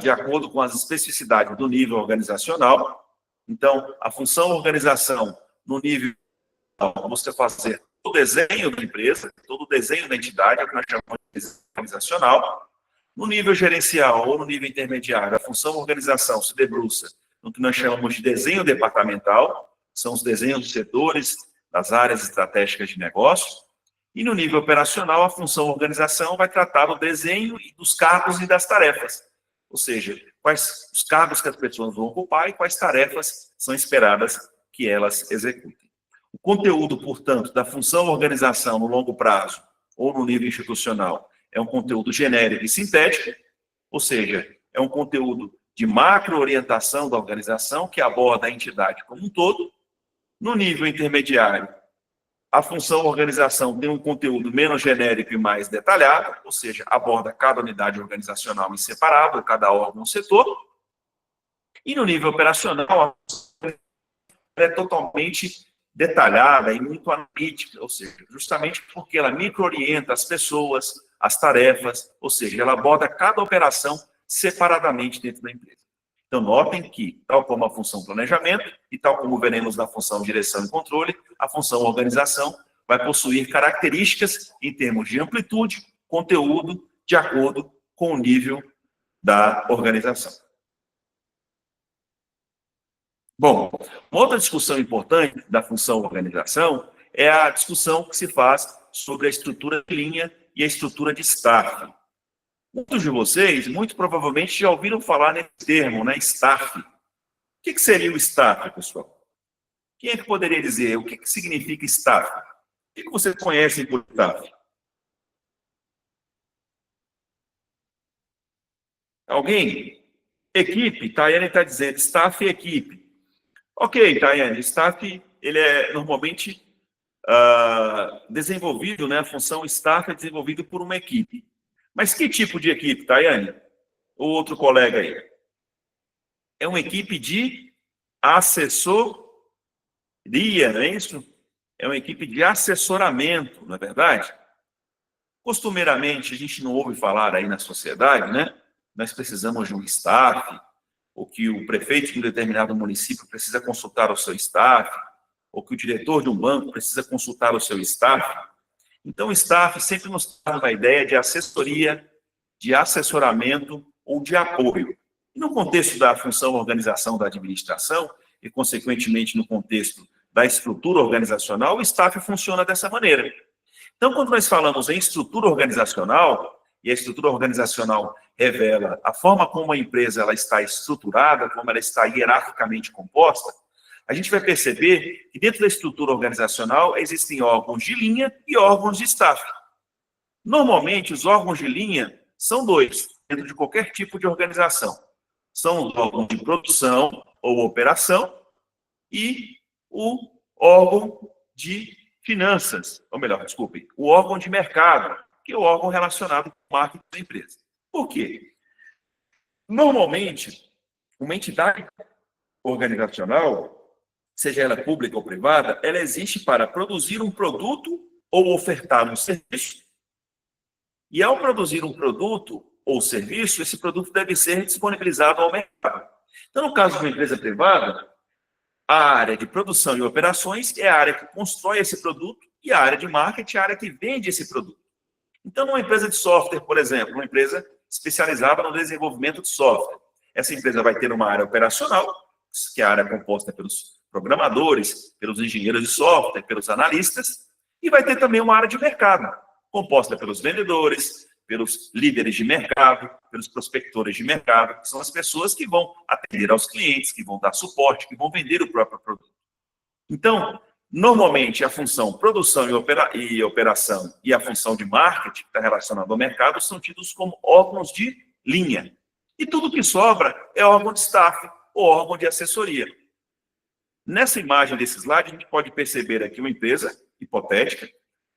de acordo com as especificidades do nível organizacional. Então, a função organização no nível você fazer todo o desenho da empresa, todo o desenho da entidade, é o que nós chamamos de desenho organizacional. No nível gerencial ou no nível intermediário, a função organização se debruça no que nós chamamos de desenho departamental, são os desenhos dos setores, das áreas estratégicas de negócio. E no nível operacional, a função organização vai tratar do desenho dos cargos e das tarefas. Ou seja, quais os cargos que as pessoas vão ocupar e quais tarefas são esperadas que elas executem. O conteúdo, portanto, da função organização no longo prazo ou no nível institucional é um conteúdo genérico e sintético, ou seja, é um conteúdo de macro-orientação da organização que aborda a entidade como um todo. No nível intermediário, a função organização tem um conteúdo menos genérico e mais detalhado, ou seja, aborda cada unidade organizacional em separado, cada órgão ou setor. E no nível operacional, é totalmente detalhada e muito analítica, ou seja, justamente porque ela micro-orienta as pessoas, as tarefas, ou seja, ela aborda cada operação separadamente dentro da empresa. Então, notem que, tal como a função planejamento e tal como veremos na função direção e controle, a função organização vai possuir características em termos de amplitude, conteúdo, de acordo com o nível da organização. Bom, uma outra discussão importante da função organização é a discussão que se faz sobre a estrutura de linha e a estrutura de staff. Muitos de vocês, muito provavelmente, já ouviram falar nesse termo, né, staff. O que seria o staff, pessoal? Quem é que poderia dizer o que significa staff? O que vocês conhecem por staff? Alguém? Equipe, Tayane está dizendo, staff e equipe. Ok, Tayane, staff, ele é normalmente desenvolvido, né, a função staff é desenvolvido por uma equipe. Mas que tipo de equipe, Tayane? O outro colega aí. É uma equipe de assessoria, não é isso? É uma equipe de assessoramento, não é verdade? Costumeiramente, a gente não ouve falar aí na sociedade, né? Nós precisamos de um staff, ou que o prefeito de um determinado município precisa consultar o seu staff, ou que o diretor de um banco precisa consultar o seu staff, então o staff sempre nos traz uma ideia de assessoria, de assessoramento ou de apoio. E no contexto da função organização da administração, e consequentemente no contexto da estrutura organizacional, o staff funciona dessa maneira. Então, quando nós falamos em estrutura organizacional, e a estrutura organizacional revela a forma como a empresa ela está estruturada, como ela está hierarquicamente composta, a gente vai perceber que dentro da estrutura organizacional existem órgãos de linha e órgãos de staff. Normalmente, os órgãos de linha são dois, dentro de qualquer tipo de organização. São os órgãos de produção ou operação e o órgão de finanças, ou melhor, desculpe, o órgão de mercado, que é o órgão relacionado com o marketing da empresa. Por quê? Normalmente, uma entidade organizacional, seja ela pública ou privada, ela existe para produzir um produto ou ofertar um serviço. E ao produzir um produto ou serviço, esse produto deve ser disponibilizado ao mercado. Então, no caso de uma empresa privada, a área de produção e operações é a área que constrói esse produto e a área de marketing é a área que vende esse produto. Então, numa empresa de software, por exemplo, uma empresa especializada no desenvolvimento de software, essa empresa vai ter uma área operacional, que é a área composta pelos programadores, pelos engenheiros de software, pelos analistas, e vai ter também uma área de mercado, composta pelos vendedores, pelos líderes de mercado, pelos prospectores de mercado, que são as pessoas que vão atender aos clientes, que vão dar suporte, que vão vender o próprio produto. Então, normalmente, a função produção e operação e a função de marketing, que está relacionada ao mercado, são tidos como órgãos de linha. E tudo que sobra é órgão de staff ou órgão de assessoria. Nessa imagem desse slide, a gente pode perceber aqui uma empresa hipotética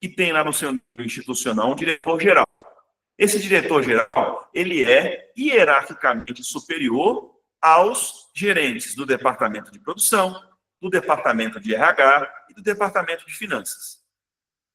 que tem lá no seu institucional um diretor-geral. Esse diretor-geral, ele é hierarquicamente superior aos gerentes do departamento de produção, do departamento de RH e do departamento de finanças.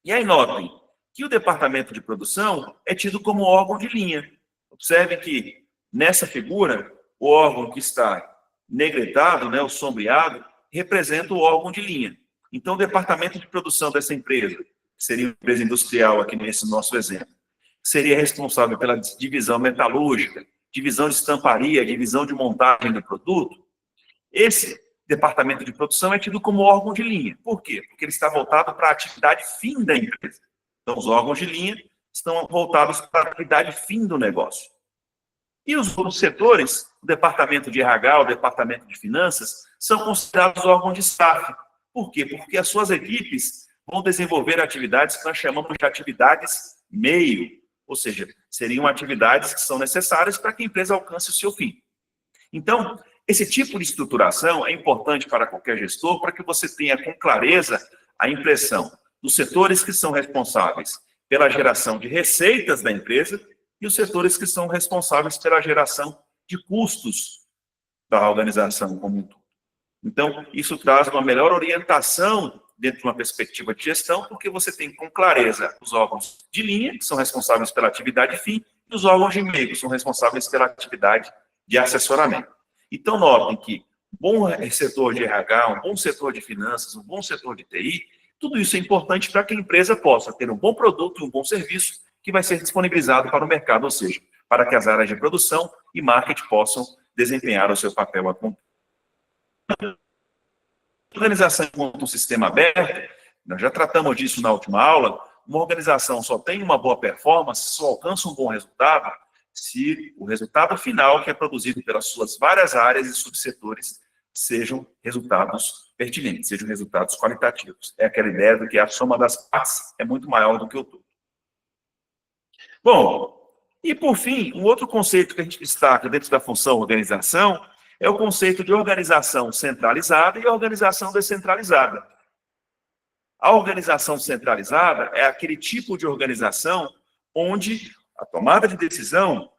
E aí notem que o departamento de produção é tido como órgão de linha. Observe que nessa figura, o órgão que está negretado, né, o sombreado, representa o órgão de linha. Então, o departamento de produção dessa empresa, que seria uma empresa industrial aqui nesse nosso exemplo, seria responsável pela divisão metalúrgica, divisão de estamparia, divisão de montagem do produto. Esse departamento de produção é tido como órgão de linha. Por quê? Porque ele está voltado para a atividade fim da empresa. Então, os órgãos de linha estão voltados para a atividade fim do negócio. E os outros setores, o departamento de RH, o departamento de finanças, são considerados órgãos de staff. Por quê? Porque as suas equipes vão desenvolver atividades que nós chamamos de atividades meio, ou seja, seriam atividades que são necessárias para que a empresa alcance o seu fim. Então, esse tipo de estruturação é importante para qualquer gestor, para que você tenha com clareza a impressão dos setores que são responsáveis pela geração de receitas da empresa e os setores que são responsáveis pela geração de custos da organização como um todo. Então, isso traz uma melhor orientação dentro de uma perspectiva de gestão, porque você tem com clareza os órgãos de linha, que são responsáveis pela atividade fim, e os órgãos de meio, que são responsáveis pela atividade de assessoramento. Então, notem que um bom setor de RH, um bom setor de finanças, um bom setor de TI, tudo isso é importante para que a empresa possa ter um bom produto e um bom serviço que vai ser disponibilizado para o mercado, ou seja, para que as áreas de produção e marketing possam desempenhar o seu papel a cumprir. Organização enquanto um sistema aberto, nós já tratamos disso na última aula, uma organização só tem uma boa performance, só alcança um bom resultado, se o resultado final que é produzido pelas suas várias áreas e subsetores sejam resultados pertinentes, sejam resultados qualitativos. É aquela ideia de que a soma das partes é muito maior do que o todo. Bom, e por fim, um outro conceito que a gente destaca dentro da função organização é o conceito de organização centralizada e organização descentralizada. A organização centralizada é aquele tipo de organização onde a tomada de decisão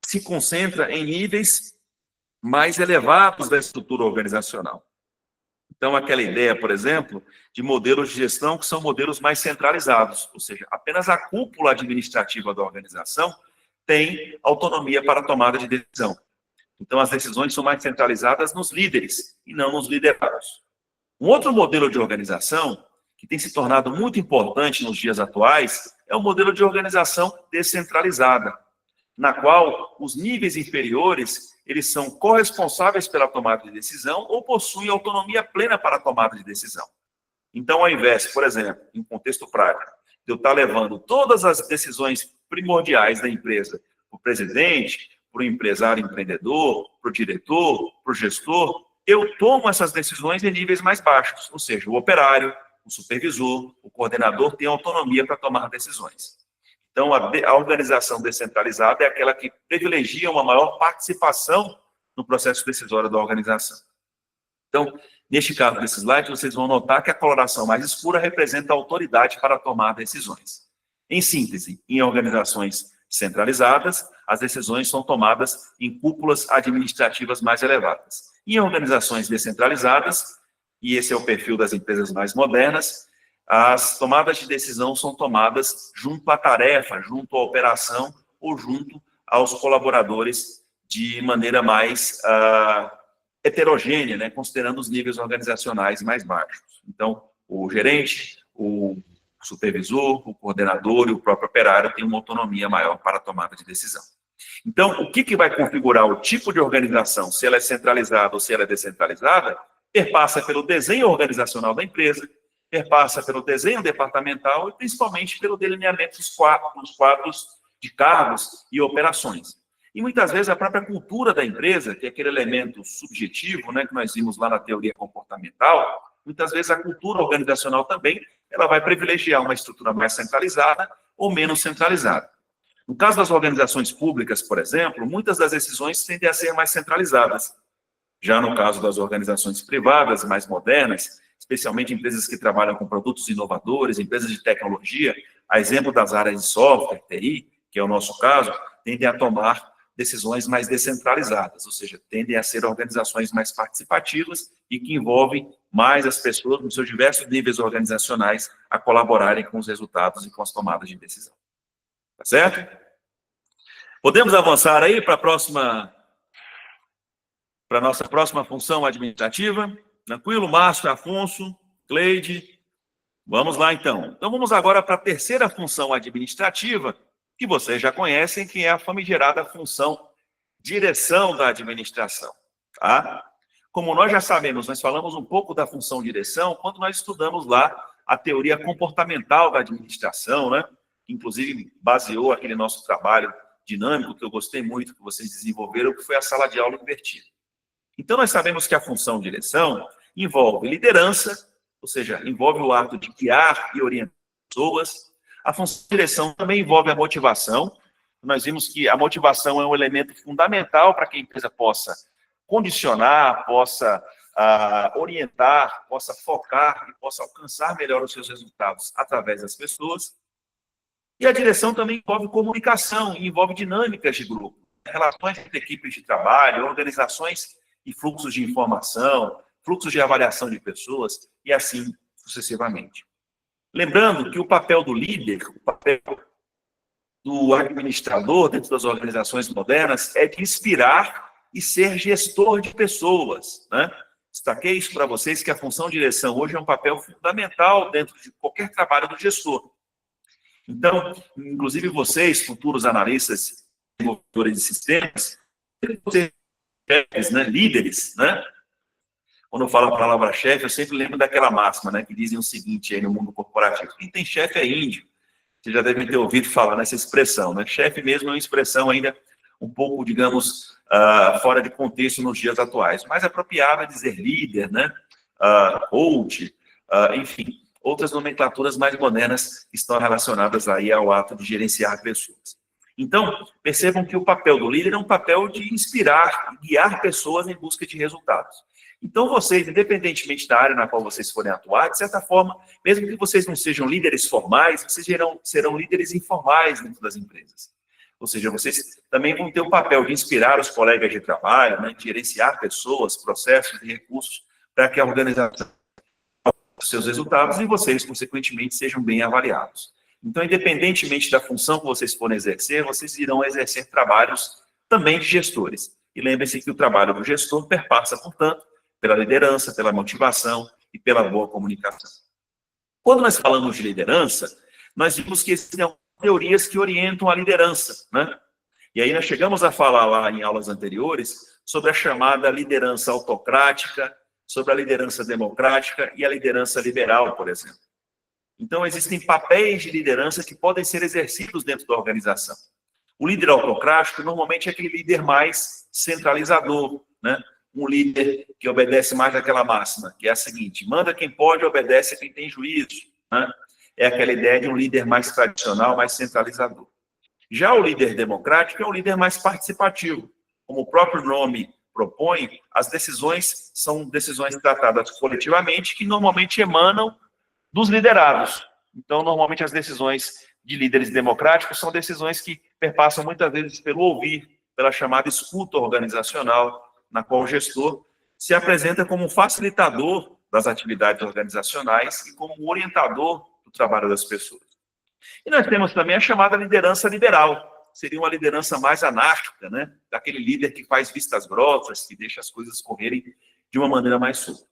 se concentra em níveis mais elevados da estrutura organizacional. Então, aquela ideia, por exemplo, de modelos de gestão que são modelos mais centralizados, ou seja, apenas a cúpula administrativa da organização tem autonomia para a tomada de decisão. Então, as decisões são mais centralizadas nos líderes e não nos liderados. Um outro modelo de organização que tem se tornado muito importante nos dias atuais é o modelo de organização descentralizada, na qual os níveis inferiores, eles são corresponsáveis pela tomada de decisão ou possuem autonomia plena para a tomada de decisão. Então, ao invés, por exemplo, em contexto prático, de eu estar levando todas as decisões primordiais da empresa para o presidente, para o empresário empreendedor, para o diretor, para o gestor, eu tomo essas decisões em níveis mais baixos, ou seja, o operário, o supervisor, o coordenador tem autonomia para tomar decisões. Então, a organização descentralizada é aquela que privilegia uma maior participação no processo decisório da organização. Então, neste caso desse slide, vocês vão notar que a coloração mais escura representa a autoridade para tomar decisões. Em síntese, em organizações centralizadas, as decisões são tomadas em cúpulas administrativas mais elevadas. Em organizações descentralizadas, e esse é o perfil das empresas mais modernas, as tomadas de decisão são tomadas junto à tarefa, junto à operação ou junto aos colaboradores de maneira mais heterogênea, né, considerando os níveis organizacionais mais baixos. Então, o gerente, o supervisor, o coordenador e o próprio operário têm uma autonomia maior para a tomada de decisão. Então, o que vai configurar o tipo de organização, se ela é centralizada ou se ela é descentralizada, perpassa pelo desenho organizacional da empresa, perpassa pelo desenho departamental e principalmente pelo delineamento dos quadros de cargos e operações. E muitas vezes a própria cultura da empresa, que é aquele elemento subjetivo, né, que nós vimos lá na teoria comportamental, muitas vezes a cultura organizacional também, ela vai privilegiar uma estrutura mais centralizada ou menos centralizada. No caso das organizações públicas, por exemplo, muitas das decisões tendem a ser mais centralizadas. Já no caso das organizações privadas, mais modernas, especialmente empresas que trabalham com produtos inovadores, empresas de tecnologia, a exemplo das áreas de software, TI, que é o nosso caso, tendem a tomar decisões mais descentralizadas, ou seja, tendem a ser organizações mais participativas e que envolvem mais as pessoas nos seus diversos níveis organizacionais a colaborarem com os resultados e com as tomadas de decisão. Tá certo? Podemos avançar aí para a nossa próxima função administrativa? Tranquilo? Márcio, Afonso, Cleide? Vamos lá, então. Então, vamos agora para a terceira função administrativa, que vocês já conhecem, que é a famigerada função direção da administração. Tá? Como nós já sabemos, nós falamos um pouco da função direção quando nós estudamos lá a teoria comportamental da administração, né? Inclusive, baseou aquele nosso trabalho dinâmico, que eu gostei muito, que vocês desenvolveram, que foi a sala de aula invertida. Então, nós sabemos que a função direção envolve liderança, ou seja, envolve o ato de guiar e orientar pessoas. A função de direção também envolve a motivação. Nós vimos que a motivação é um elemento fundamental para que a empresa possa condicionar, possa orientar, possa focar e possa alcançar melhor os seus resultados através das pessoas. E a direção também envolve comunicação, e envolve dinâmicas de grupo, relações entre equipes de trabalho, organizações e fluxos de informação, fluxos de avaliação de pessoas e assim sucessivamente. Lembrando que o papel do líder, o papel do administrador dentro das organizações modernas é de inspirar e ser gestor de pessoas, né? Destaquei isso para vocês, que a função de direção hoje é um papel fundamental dentro de qualquer trabalho do gestor. Então, inclusive vocês, futuros analistas, desenvolvedores de sistemas, vocês, né, líderes, né? Quando eu falo a palavra chefe, eu sempre lembro daquela máxima, né, que dizem o seguinte aí no mundo corporativo: quem tem chefe é índio. Vocês já devem ter ouvido falar nessa expressão, né? Chefe mesmo é uma expressão ainda um pouco, digamos, fora de contexto nos dias atuais. Mais apropriado é dizer líder, né? Coach, enfim, outras nomenclaturas mais modernas estão relacionadas aí ao ato de gerenciar pessoas. Então, percebam que o papel do líder é um papel de inspirar e guiar pessoas em busca de resultados. Então, vocês, independentemente da área na qual vocês forem atuar, de certa forma, mesmo que vocês não sejam líderes formais, vocês serão líderes informais dentro das empresas. Ou seja, vocês também vão ter o papel de inspirar os colegas de trabalho, né, de gerenciar pessoas, processos e recursos para que a organização tenha os seus resultados e vocês, consequentemente, sejam bem avaliados. Então, independentemente da função que vocês forem exercer, vocês irão exercer trabalhos também de gestores. E lembrem-se que o trabalho do gestor perpassa, portanto, pela liderança, pela motivação, e pela boa comunicação. Quando nós falamos de liderança, nós vimos que existem teorias que orientam a liderança, né? E aí nós chegamos a falar lá em aulas anteriores sobre a chamada liderança autocrática, sobre a liderança democrática e a liderança liberal, por exemplo. Então, existem papéis de liderança que podem ser exercidos dentro da organização. O líder autocrático, normalmente, é aquele líder mais centralizador, né? Um líder que obedece mais àquela máxima, que é a seguinte: manda quem pode, obedece a quem tem juízo, né? É aquela ideia de um líder mais tradicional, mais centralizador. Já o líder democrático é um líder mais participativo. Como o próprio nome propõe, as decisões são decisões tratadas coletivamente, que normalmente emanam dos liderados. Então, normalmente, as decisões de líderes democráticos são decisões que perpassam muitas vezes pelo ouvir, pela chamada escuta organizacional, na qual o gestor se apresenta como um facilitador das atividades organizacionais e como um orientador do trabalho das pessoas. E nós temos também a chamada liderança liberal, seria uma liderança mais anárquica, né? Daquele líder que faz vistas grossas, que deixa as coisas correrem de uma maneira mais solta.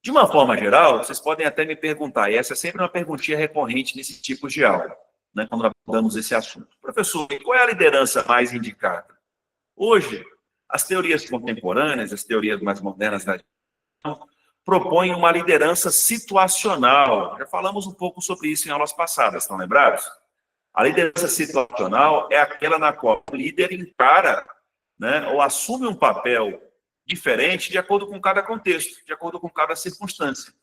De uma forma geral, vocês podem até me perguntar, e essa é sempre uma perguntinha recorrente nesse tipo de aula, né, quando abordamos esse assunto. Professor, qual é a liderança mais indicada? Hoje, as teorias contemporâneas, as teorias mais modernas da gestão, propõem uma liderança situacional. Já falamos um pouco sobre isso em aulas passadas, estão lembrados? A liderança situacional é aquela na qual o líder encara, né, ou assume um papel diferente de acordo com cada contexto, de acordo com cada circunstância.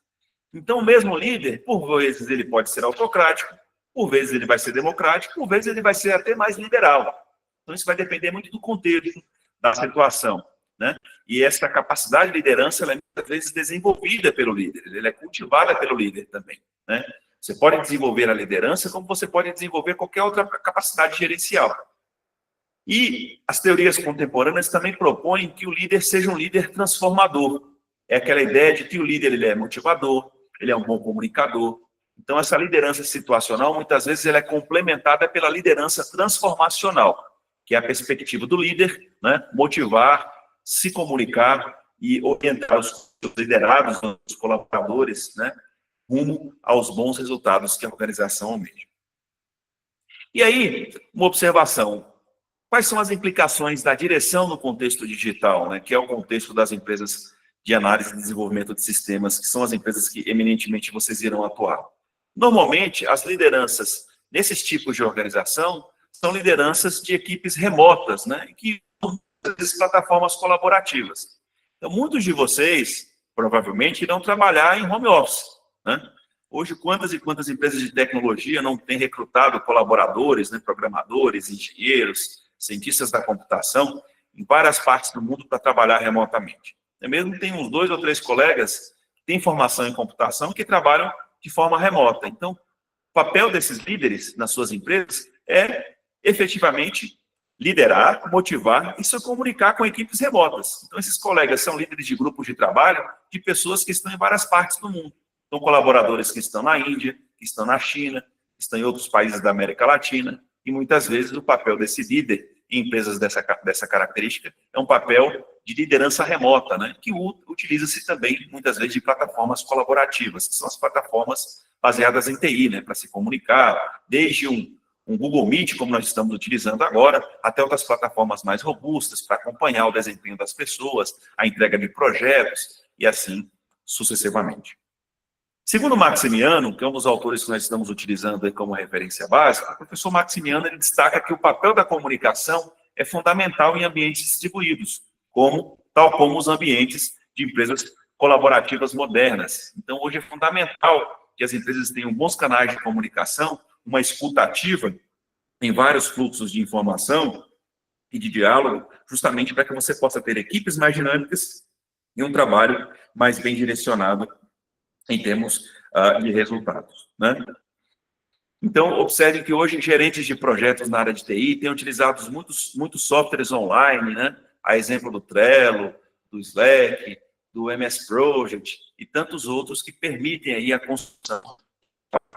Então, o mesmo líder, por vezes, ele pode ser autocrático, por vezes ele vai ser democrático, por vezes ele vai ser até mais liberal. Então, isso vai depender muito do contexto, da situação, né? E essa capacidade de liderança, ela é muitas vezes desenvolvida pelo líder, ela é cultivada pelo líder também, né? Você pode desenvolver a liderança como você pode desenvolver qualquer outra capacidade gerencial. E as teorias contemporâneas também propõem que o líder seja um líder transformador. É aquela ideia de que o líder ele é motivador, ele é um bom comunicador. Então, essa liderança situacional, muitas vezes, ela é complementada pela liderança transformacional, que é a perspectiva do líder, né, motivar, se comunicar e orientar os liderados, os colaboradores, né, rumo aos bons resultados que a organização almeja. E aí, uma observação. Quais são as implicações da direção no contexto digital, né, que é o contexto das empresas de análise e desenvolvimento de sistemas, que são as empresas que eminentemente vocês irão atuar? Normalmente, as lideranças nesses tipos de organização são lideranças de equipes remotas, né, que usam plataformas colaborativas. Então, muitos de vocês, provavelmente, irão trabalhar em home office, né? Hoje, quantas e quantas empresas de tecnologia não têm recrutado colaboradores, né, programadores, engenheiros, cientistas da computação, em várias partes do mundo para trabalhar remotamente. Eu mesmo tenho uns 2 ou 3 colegas que têm formação em computação que trabalham de forma remota. Então, o papel desses líderes nas suas empresas é efetivamente liderar, motivar e se comunicar com equipes remotas. Então, esses colegas são líderes de grupos de trabalho de pessoas que estão em várias partes do mundo. São colaboradores que estão na Índia, que estão na China, que estão em outros países da América Latina. E muitas vezes o papel desse líder em empresas dessa característica é um papel de liderança remota, né? Que utiliza-se também muitas vezes de plataformas colaborativas, que são as plataformas baseadas em TI, né? Para se comunicar, desde um Google Meet, como nós estamos utilizando agora, até outras plataformas mais robustas para acompanhar o desempenho das pessoas, a entrega de projetos e assim sucessivamente. Segundo Maximiano, que é um dos autores que nós estamos utilizando aí como referência básica, o professor Maximiano ele destaca que o papel da comunicação é fundamental em ambientes distribuídos, tal como os ambientes de empresas colaborativas modernas. Então, hoje é fundamental que as empresas tenham bons canais de comunicação, uma escuta ativa em vários fluxos de informação e de diálogo, justamente para que você possa ter equipes mais dinâmicas e um trabalho mais bem direcionado em termos de resultados, né? Então, observe que hoje gerentes de projetos na área de TI têm utilizado muitos softwares online, né? A exemplo do Trello, do Slack, do MS Project e tantos outros que permitem aí a construção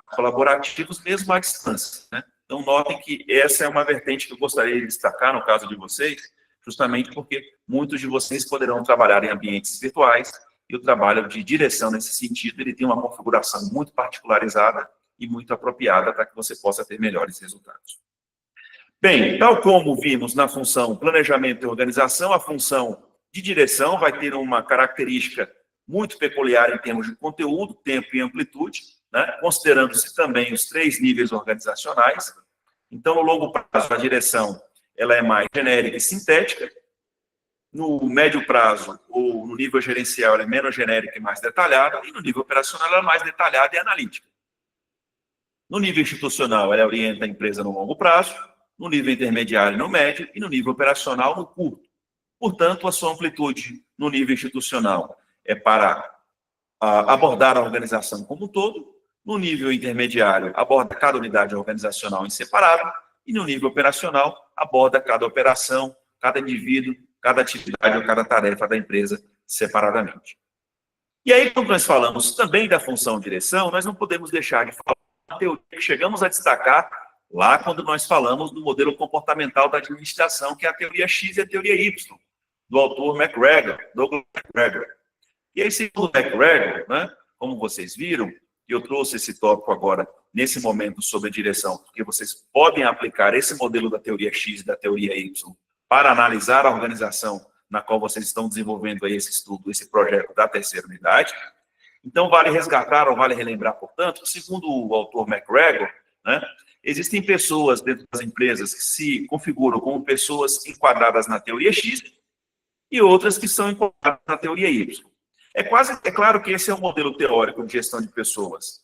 colaborativos mesmo à distância, né? Então, notem que essa é uma vertente que eu gostaria de destacar no caso de vocês, justamente porque muitos de vocês poderão trabalhar em ambientes virtuais e o trabalho de direção nesse sentido, ele tem uma configuração muito particularizada e muito apropriada para que você possa ter melhores resultados. Bem, tal como vimos na função planejamento e organização, a função de direção vai ter uma característica muito peculiar em termos de conteúdo, tempo e amplitude, né? Considerando-se também os 3 níveis organizacionais. Então, no longo prazo, a direção ela é mais genérica e sintética. No médio prazo, ou no nível gerencial, ela é menos genérica e mais detalhada. E no nível operacional, ela é mais detalhada e analítica. No nível institucional, ela orienta a empresa no longo prazo. No nível intermediário, no médio. E no nível operacional, no curto. Portanto, a sua amplitude no nível institucional é para abordar a organização como um todo. No nível intermediário, aborda cada unidade organizacional em separado. E no nível operacional, aborda cada operação, cada indivíduo, cada atividade ou cada tarefa da empresa separadamente. E aí, quando nós falamos também da função direção, nós não podemos deixar de falar da teoria que chegamos a destacar lá quando nós falamos do modelo comportamental da administração, que é a teoria X e a teoria Y, do autor McGregor, Douglas McGregor. E aí, segundo McGregor, né, como vocês viram, e eu trouxe esse tópico agora, nesse momento, sobre a direção, porque vocês podem aplicar esse modelo da teoria X e da teoria Y para analisar a organização na qual vocês estão desenvolvendo aí esse estudo, esse projeto da terceira unidade. Então, vale resgatar ou vale relembrar, portanto, segundo o autor McGregor, né, existem pessoas dentro das empresas que se configuram como pessoas enquadradas na teoria X e outras que são enquadradas na teoria Y. É claro que esse é um modelo teórico de gestão de pessoas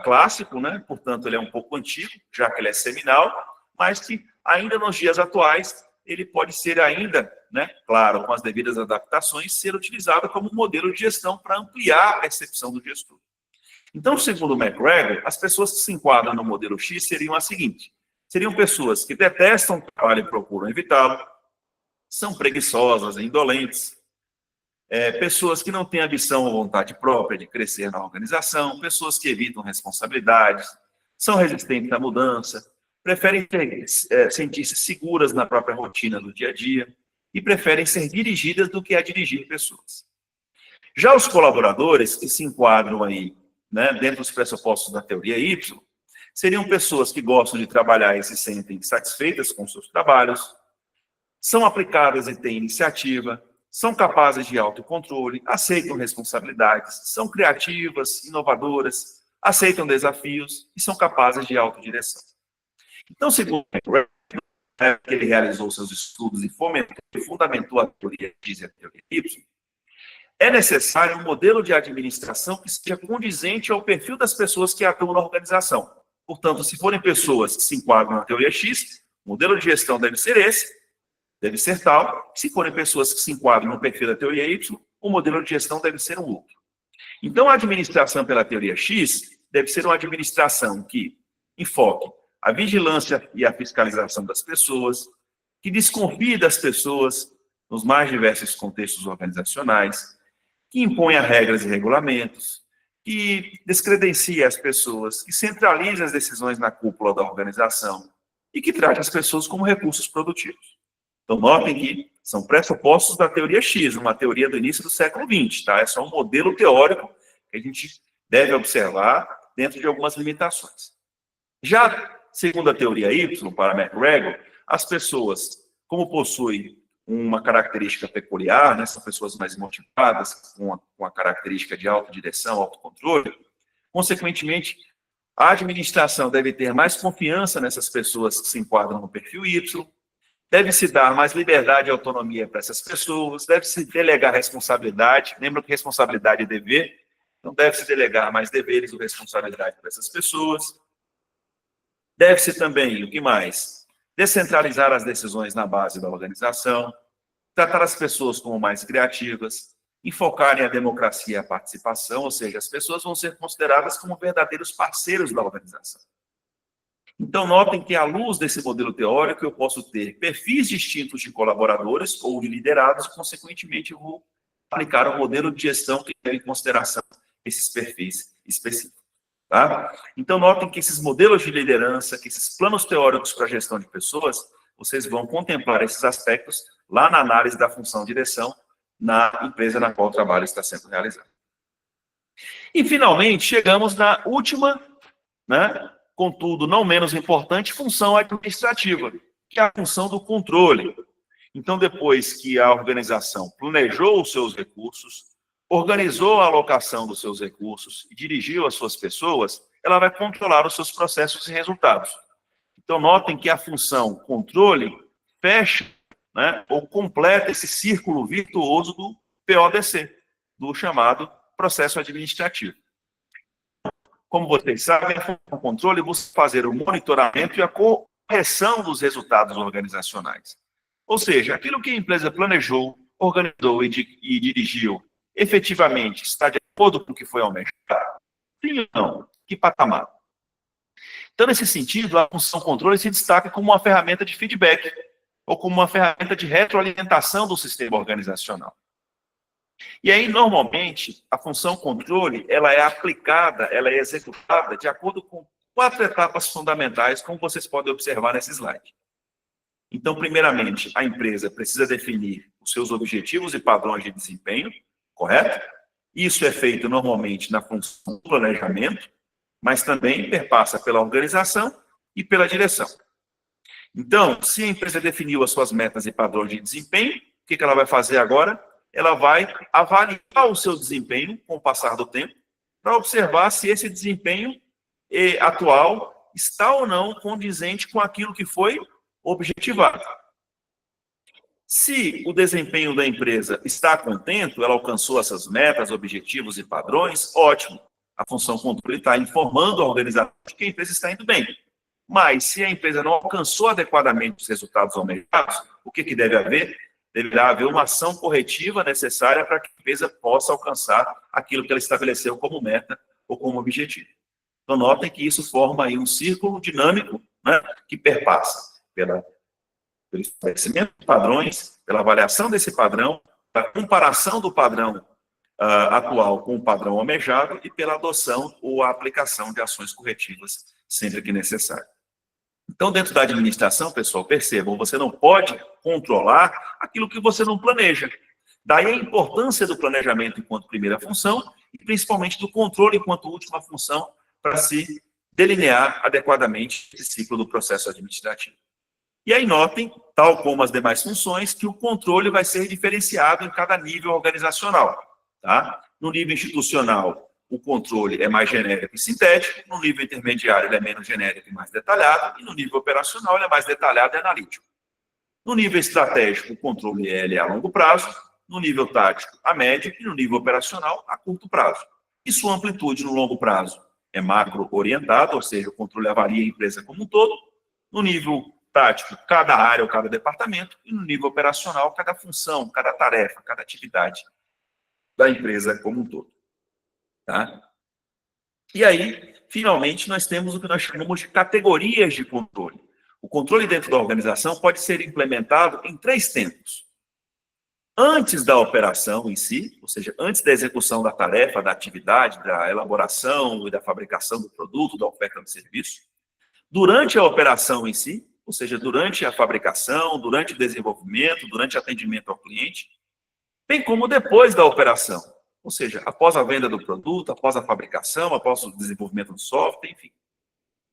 clássico, né? Portanto, ele é um pouco antigo, já que ele é seminal, mas que ainda nos dias atuais ele pode ser ainda, né, claro, com as devidas adaptações, ser utilizado como modelo de gestão para ampliar a percepção do gestor. Então, segundo o McGregor, as pessoas que se enquadram no modelo X seriam as seguintes: seriam pessoas que detestam o trabalho e procuram evitá-lo, são preguiçosas, indolentes, pessoas que não têm ambição ou vontade própria de crescer na organização, pessoas que evitam responsabilidades, são resistentes à mudança, preferem sentir-se seguras na própria rotina do dia a dia e preferem ser dirigidas do que a dirigir pessoas. Já os colaboradores que se enquadram aí, né, dentro dos pressupostos da teoria Y, seriam pessoas que gostam de trabalhar e se sentem satisfeitas com seus trabalhos, são aplicadas e têm iniciativa, são capazes de autocontrole, aceitam responsabilidades, são criativas, inovadoras, aceitam desafios e são capazes de autodireção. Então, segundo que ele realizou seus estudos e fundamentou a teoria X e a teoria Y, é necessário um modelo de administração que seja condizente ao perfil das pessoas que atuam na organização. Portanto, se forem pessoas que se enquadram na teoria X, o modelo de gestão deve ser esse, deve ser tal. Se forem pessoas que se enquadram no perfil da teoria Y, o modelo de gestão deve ser um outro. Então, a administração pela teoria X deve ser uma administração que enfoque a vigilância e a fiscalização das pessoas, que desconfie das pessoas nos mais diversos contextos organizacionais, que imponha regras e regulamentos, que descredencie as pessoas, que centralize as decisões na cúpula da organização e que trate as pessoas como recursos produtivos. Então, notem que são pressupostos da teoria X, uma teoria do início do século XX, tá? É só um modelo teórico que a gente deve observar dentro de algumas limitações. Já segundo a teoria Y, para McGregor, as pessoas, como possuem uma característica peculiar, né, são pessoas mais motivadas, com a característica de autodireção, autocontrole, consequentemente, a administração deve ter mais confiança nessas pessoas que se enquadram no perfil Y, deve-se dar mais liberdade e autonomia para essas pessoas, deve-se delegar responsabilidade, lembra que responsabilidade é dever, então deve-se delegar mais deveres ou responsabilidade para essas pessoas. Deve-se também, o que mais? Descentralizar as decisões na base da organização, tratar as pessoas como mais criativas, enfocar a democracia e a participação, ou seja, as pessoas vão ser consideradas como verdadeiros parceiros da organização. Então, notem que, à luz desse modelo teórico, eu posso ter perfis distintos de colaboradores ou de liderados, e, consequentemente, eu vou aplicar um modelo de gestão que leva em consideração esses perfis específicos. Tá? Então, notem que esses modelos de liderança, que esses planos teóricos para a gestão de pessoas, vocês vão contemplar esses aspectos lá na análise da função direção, na empresa na qual o trabalho está sendo realizado. E, finalmente, chegamos na última, né, contudo, não menos importante, função administrativa, que é a função do controle. Então, depois que a organização planejou os seus recursos, organizou a alocação dos seus recursos e dirigiu as suas pessoas, ela vai controlar os seus processos e resultados. Então, notem que a função controle fecha, né, ou completa esse círculo virtuoso do PODC, do chamado processo administrativo. Como vocês sabem, o controle busca fazer o monitoramento e a correção dos resultados organizacionais. Ou seja, aquilo que a empresa planejou, organizou e dirigiu, efetivamente está de acordo com o que foi almejado? Sim ou não? Que patamar? Então, nesse sentido, a função controle se destaca como uma ferramenta de feedback ou como uma ferramenta de retroalimentação do sistema organizacional. E aí, normalmente, a função controle, ela é aplicada, ela é executada de acordo com 4 etapas fundamentais, como vocês podem observar nesse slide. Então, primeiramente, a empresa precisa definir os seus objetivos e padrões de desempenho, correto? Isso é feito normalmente na função do planejamento, mas também perpassa pela organização e pela direção. Então, se a empresa definiu as suas metas e padrões de desempenho, o que ela vai fazer agora? Ela vai avaliar o seu desempenho com o passar do tempo, para observar se esse desempenho atual está ou não condizente com aquilo que foi objetivado. Se o desempenho da empresa está contento, ela alcançou essas metas, objetivos e padrões, ótimo. A função controle está informando a organização de que a empresa está indo bem. Mas, se a empresa não alcançou adequadamente os resultados almejados, o que deve haver? Deverá haver uma ação corretiva necessária para que a empresa possa alcançar aquilo que ela estabeleceu como meta ou como objetivo. Então, notem que isso forma aí um círculo dinâmico, né, que perpassa pelo estabelecimento de padrões, pela avaliação desse padrão, pela comparação do padrão atual com o padrão almejado e pela adoção ou a aplicação de ações corretivas sempre que necessário. Então, dentro da administração, pessoal, percebam, você não pode controlar aquilo que você não planeja. Daí a importância do planejamento enquanto primeira função e principalmente do controle enquanto última função para se delinear adequadamente esse ciclo do processo administrativo. E aí notem, tal como as demais funções, que o controle vai ser diferenciado em cada nível organizacional. Tá? No nível institucional, o controle é mais genérico e sintético, no nível intermediário ele é menos genérico e mais detalhado, e no nível operacional ele é mais detalhado e analítico. No nível estratégico, o controle é a longo prazo, no nível tático, a médio, e no nível operacional, a curto prazo. E sua amplitude no longo prazo é macro-orientado, ou seja, o controle avalia a empresa como um todo. No nível tático, cada área ou cada departamento, e no nível operacional, cada função, cada tarefa, cada atividade da empresa como um todo. Tá? E aí, finalmente, nós temos o que nós chamamos de categorias de controle. O controle dentro da organização pode ser implementado em 3 tempos. Antes da operação em si, ou seja, antes da execução da tarefa, da atividade, da elaboração e da fabricação do produto, da oferta do serviço. Durante a operação em si, ou seja, durante a fabricação, durante o desenvolvimento, durante o atendimento ao cliente, bem como depois da operação. Ou seja, após a venda do produto, após a fabricação, após o desenvolvimento do software, enfim.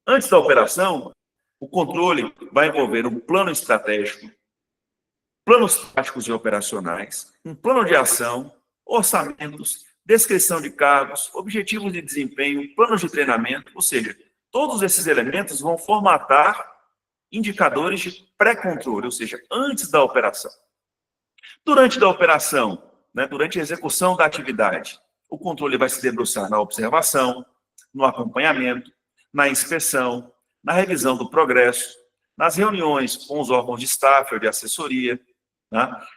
Antes da operação, o controle vai envolver um plano estratégico, planos táticos e operacionais, um plano de ação, orçamentos, descrição de cargos, objetivos de desempenho, planos de treinamento, ou seja, todos esses elementos vão formatar indicadores de pré-controle, ou seja, antes da operação. Durante a operação, durante a execução da atividade, o controle vai se debruçar na observação, no acompanhamento, na inspeção, na revisão do progresso, nas reuniões com os órgãos de staff ou de assessoria,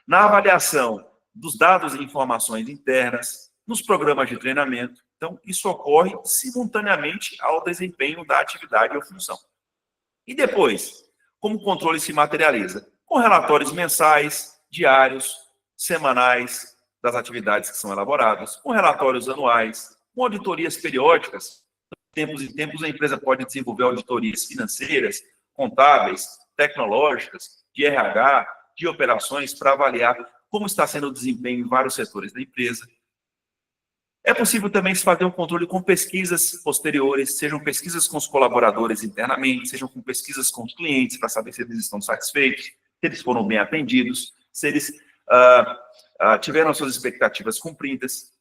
na avaliação dos dados e informações internas, nos programas de treinamento. Então, isso ocorre simultaneamente ao desempenho da atividade ou função. E depois, como o controle se materializa? Com relatórios mensais, diários, semanais, das atividades que são elaboradas, com relatórios anuais, com auditorias periódicas. De tempos em tempos, a empresa pode desenvolver auditorias financeiras, contábeis, tecnológicas, de RH, de operações, para avaliar como está sendo o desempenho em vários setores da empresa. É possível também se fazer um controle com pesquisas posteriores, sejam pesquisas com os colaboradores internamente, sejam com pesquisas com os clientes, para saber se eles estão satisfeitos, se eles foram bem atendidos, se eles tiveram as suas expectativas cumpridas.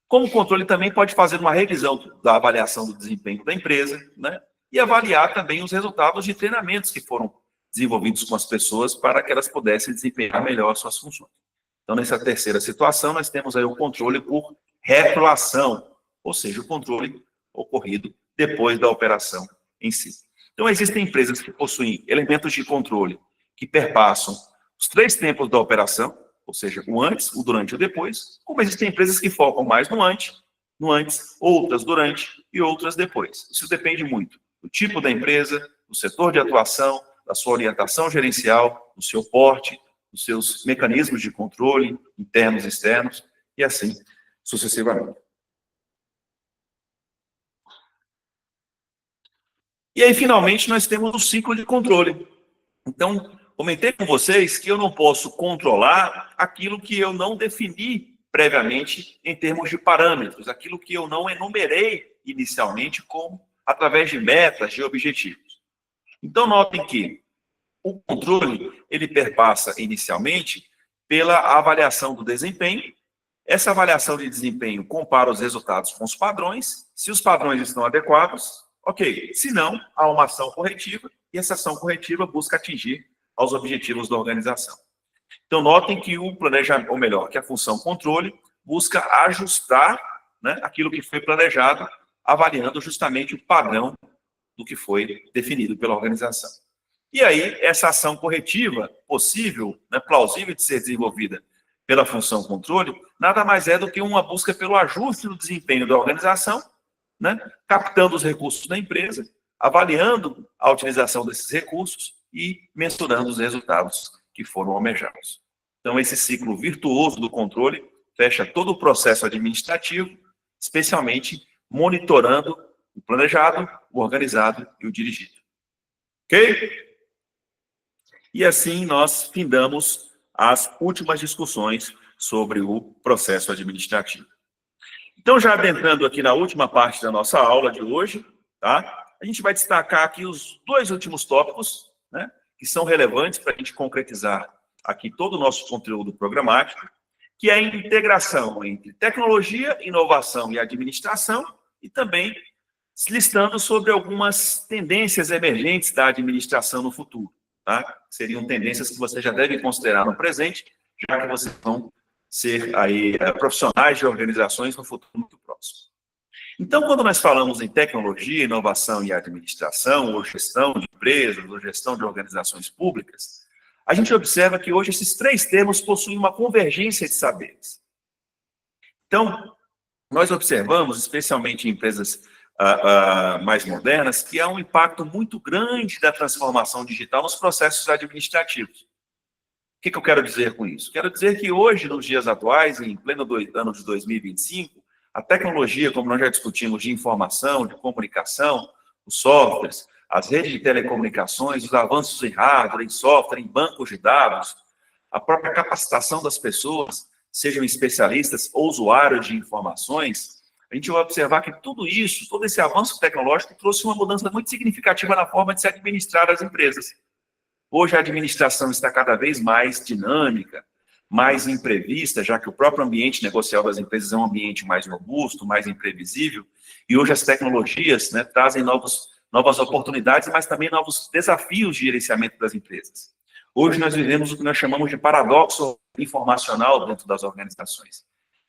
Como controle também pode fazer uma revisão da avaliação do desempenho da empresa, né? E avaliar também os resultados de treinamentos que foram desenvolvidos com as pessoas para que elas pudessem desempenhar melhor as suas funções. Então, nessa terceira situação, nós temos aí o controle por retroação, ou seja, o controle ocorrido depois da operação em si. Então, existem empresas que possuem elementos de controle que perpassam os 3 tempos da operação, ou seja, o antes, o durante e o depois, como existem empresas que focam mais no antes, outras durante e outras depois. Isso depende muito do tipo da empresa, do setor de atuação, da sua orientação gerencial, do seu porte, dos seus mecanismos de controle, internos e externos, e assim sucessivamente. E aí, finalmente, nós temos o ciclo de controle. Então, comentei com vocês que eu não posso controlar aquilo que eu não defini previamente em termos de parâmetros, aquilo que eu não enumerei inicialmente como através de metas, de objetivos. Então, notem que o controle, ele perpassa inicialmente pela avaliação do desempenho. Essa avaliação de desempenho compara os resultados com os padrões. Se os padrões estão adequados, ok. Se não, há uma ação corretiva e essa ação corretiva busca atingir aos objetivos da organização. Então, notem que o planejamento, ou melhor, que a função controle busca ajustar, né, aquilo que foi planejado, avaliando justamente o padrão do que foi definido pela organização. E aí, essa ação corretiva possível, né, plausível de ser desenvolvida pela função controle, nada mais é do que uma busca pelo ajuste do desempenho da organização, né, captando os recursos da empresa, avaliando a utilização desses recursos e mensurando os resultados que foram almejados. Então, esse ciclo virtuoso do controle fecha todo o processo administrativo, especialmente monitorando o planejado, o organizado e o dirigido. Ok? E assim nós findamos as últimas discussões sobre o processo administrativo. Então, já adentrando aqui na última parte da nossa aula de hoje, tá? A gente vai destacar aqui os 2 últimos tópicos, né, que são relevantes para a gente concretizar aqui todo o nosso conteúdo programático, que é a integração entre tecnologia, inovação e administração, e também listando sobre algumas tendências emergentes da administração no futuro. Tá? Seriam tendências que você já deve considerar no presente, já que vocês vão ser aí profissionais de organizações no futuro muito próximo. Então, quando nós falamos em tecnologia, inovação e administração, ou gestão de empresas, ou gestão de organizações públicas, a gente observa que hoje esses 3 termos possuem uma convergência de saberes. Então, nós observamos, especialmente em empresas mais modernas, que há um impacto muito grande da transformação digital nos processos administrativos. O que eu quero dizer com isso? Quero dizer que hoje, nos dias atuais, em pleno ano de 2025, a tecnologia, como nós já discutimos, de informação, de comunicação, os softwares, as redes de telecomunicações, os avanços em hardware, em software, em bancos de dados, a própria capacitação das pessoas, sejam especialistas ou usuários de informações, a gente vai observar que tudo isso, todo esse avanço tecnológico trouxe uma mudança muito significativa na forma de se administrar as empresas. Hoje a administração está cada vez mais dinâmica, mais imprevista, já que o próprio ambiente negocial das empresas é um ambiente mais robusto, mais imprevisível, e hoje as tecnologias, né, trazem novas oportunidades, mas também novos desafios de gerenciamento das empresas. Hoje nós vivemos o que nós chamamos de paradoxo informacional dentro das organizações.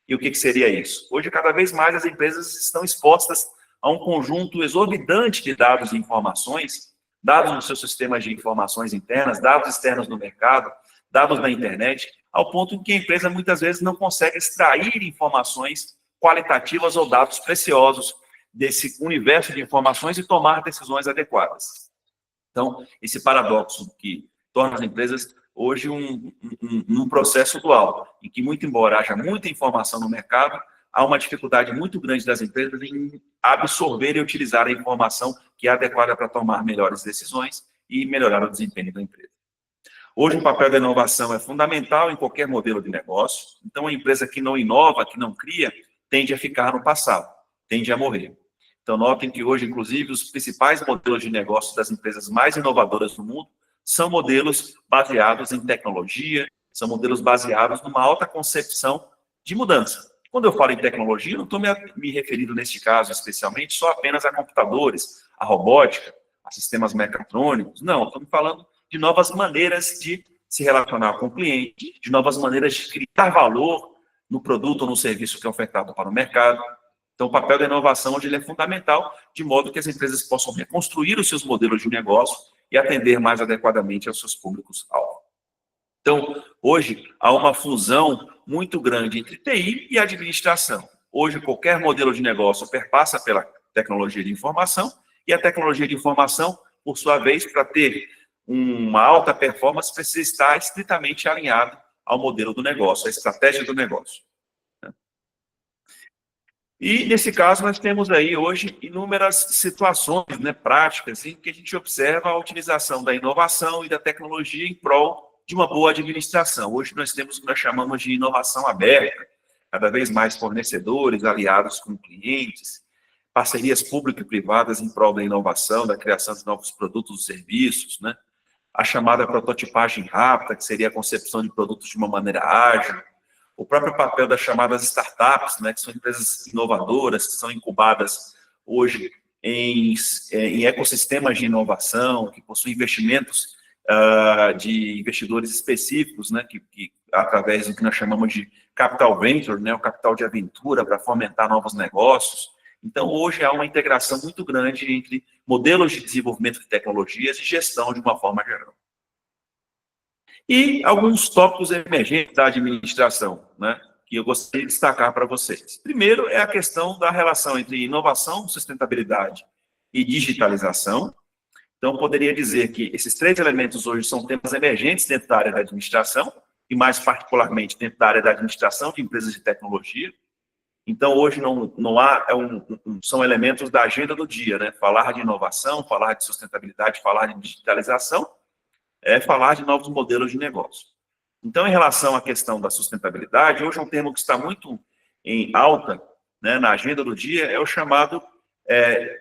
E o que seria isso? Hoje, cada vez mais, as empresas estão expostas a um conjunto exorbitante de dados e informações, dados nos seus sistemas de informações internas, dados externos no mercado, dados na internet, ao ponto em que a empresa muitas vezes não consegue extrair informações qualitativas ou dados preciosos desse universo de informações e tomar decisões adequadas. Então, esse paradoxo que torna as empresas hoje um processo dual, em que, muito embora haja muita informação no mercado, há uma dificuldade muito grande das empresas em absorver e utilizar a informação que é adequada para tomar melhores decisões e melhorar o desempenho da empresa. Hoje, o papel da inovação é fundamental em qualquer modelo de negócio. Então, a empresa que não inova, que não cria, tende a ficar no passado, tende a morrer. Então, notem que hoje, inclusive, os principais modelos de negócio das empresas mais inovadoras do mundo são modelos baseados em tecnologia, são modelos baseados numa alta concepção de mudança. Quando eu falo em tecnologia, eu não estou me referindo, neste caso, especialmente, só apenas a computadores, a robótica, a sistemas mecatrônicos. Não, estou me falando de novas maneiras de se relacionar com o cliente, de novas maneiras de criar valor no produto ou no serviço que é ofertado para o mercado. Então, o papel da inovação hoje ele é fundamental, de modo que as empresas possam reconstruir os seus modelos de negócio e atender mais adequadamente aos seus públicos-alvo. Então, hoje, há uma fusão muito grande entre TI e administração. Hoje, qualquer modelo de negócio perpassa pela tecnologia de informação, e a tecnologia de informação, por sua vez, para ter uma alta performance, precisa estar estritamente alinhado ao modelo do negócio, à estratégia do negócio. E, nesse caso, nós temos aí, hoje, inúmeras situações, né, práticas, em que a gente observa a utilização da inovação e da tecnologia em prol de uma boa administração. Hoje nós temos o que nós chamamos de inovação aberta, cada vez mais fornecedores, aliados com clientes, parcerias públicas e privadas em prol da inovação, da criação de novos produtos e serviços, né? A chamada prototipagem rápida, que seria a concepção de produtos de uma maneira ágil, o próprio papel das chamadas startups, né, que são empresas inovadoras, que são incubadas hoje em ecossistemas de inovação, que possuem investimentos de investidores específicos, né, que através do que nós chamamos de capital venture, né, o capital de aventura para fomentar novos negócios. Então, hoje há uma integração muito grande entre modelos de desenvolvimento de tecnologias e gestão de uma forma geral. E alguns tópicos emergentes da administração, né, que eu gostaria de destacar para vocês. Primeiro é a questão da relação entre inovação, sustentabilidade e digitalização. Então, eu poderia dizer que esses três elementos hoje são temas emergentes dentro da área da administração, e mais particularmente dentro da área da administração de empresas de tecnologia. Então, hoje não há, são elementos da agenda do dia, né? Falar de inovação, falar de sustentabilidade, falar de digitalização, é falar de novos modelos de negócio. Então, em relação à questão da sustentabilidade, hoje é um termo que está muito em alta, né, na agenda do dia, é o chamado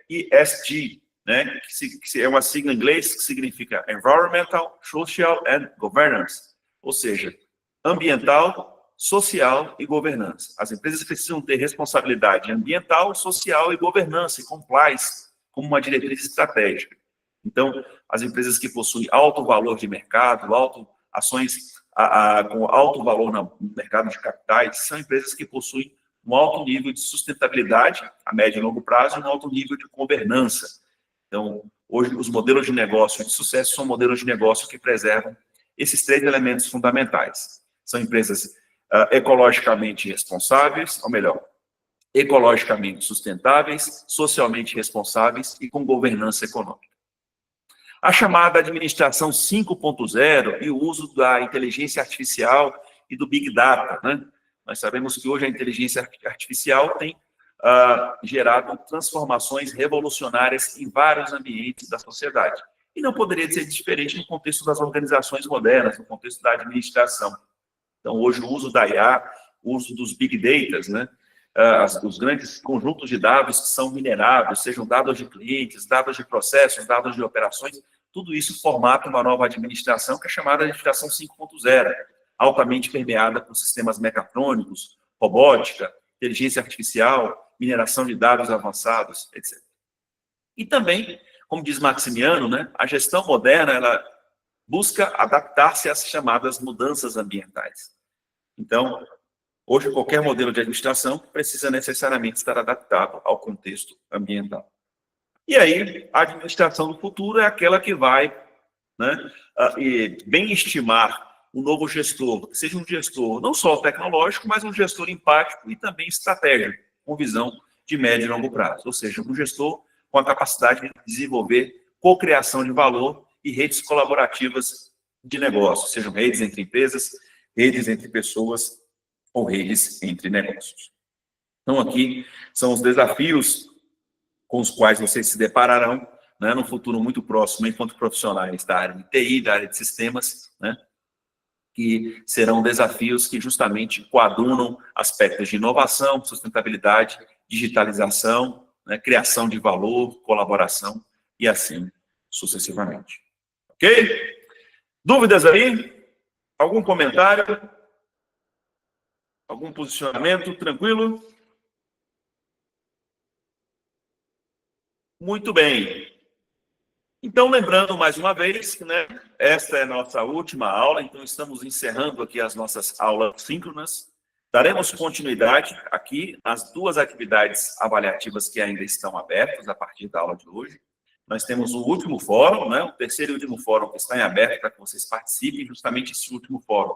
ESG, né, que é uma sigla em inglês que significa Environmental, Social and Governance, ou seja, ambiental, social e governança. As empresas precisam ter responsabilidade ambiental, social e governança, e compliance como uma diretriz estratégica. Então, as empresas que possuem alto valor de mercado, ações com alto valor no mercado de capitais, são empresas que possuem um alto nível de sustentabilidade a médio e longo prazo e um alto nível de governança. Então, hoje, os modelos de negócio de sucesso são modelos de negócio que preservam esses três elementos fundamentais. São empresas ecologicamente responsáveis, ou melhor, ecologicamente sustentáveis, socialmente responsáveis e com governança econômica. A chamada administração 5.0 e o uso da inteligência artificial e do Big Data, né? Nós sabemos que hoje a inteligência artificial tem gerado transformações revolucionárias em vários ambientes da sociedade. E não poderia ser diferente no contexto das organizações modernas, no contexto da administração. Então, hoje, o uso da IA, o uso dos Big Data, né? Os grandes conjuntos de dados que são minerados, sejam dados de clientes, dados de processos, dados de operações, tudo isso formata uma nova administração que é chamada administração 5.0, altamente permeada por sistemas mecatrônicos, robótica, inteligência artificial, mineração de dados avançados, etc. E também, como diz Maximiano, né, a gestão moderna ela busca adaptar-se às chamadas mudanças ambientais. Então, hoje, qualquer modelo de administração precisa necessariamente estar adaptado ao contexto ambiental. E aí, a administração do futuro é aquela que vai, né, bem estimar um novo gestor, que seja um gestor não só tecnológico, mas um gestor empático e também estratégico, com visão de médio e longo prazo. Ou seja, um gestor com a capacidade de desenvolver cocriação de valor e redes colaborativas de negócio, sejam redes entre empresas, redes entre pessoas ou redes entre negócios. Então, aqui são os desafios com os quais vocês se depararão né, no futuro muito próximo, enquanto profissionais da área de TI, da área de sistemas, né, que serão desafios que justamente coadunam aspectos de inovação, sustentabilidade, digitalização, né, criação de valor, colaboração e assim sucessivamente. Ok? Dúvidas aí? Algum comentário? Algum posicionamento? Tranquilo? Muito bem. Então, lembrando mais uma vez, né, esta é a nossa última aula, então estamos encerrando aqui as nossas aulas síncronas. Daremos continuidade aqui às duas atividades avaliativas que ainda estão abertas a partir da aula de hoje. Nós temos o último fórum, né, o terceiro e último fórum que está em aberto para que vocês participem, justamente esse último fórum.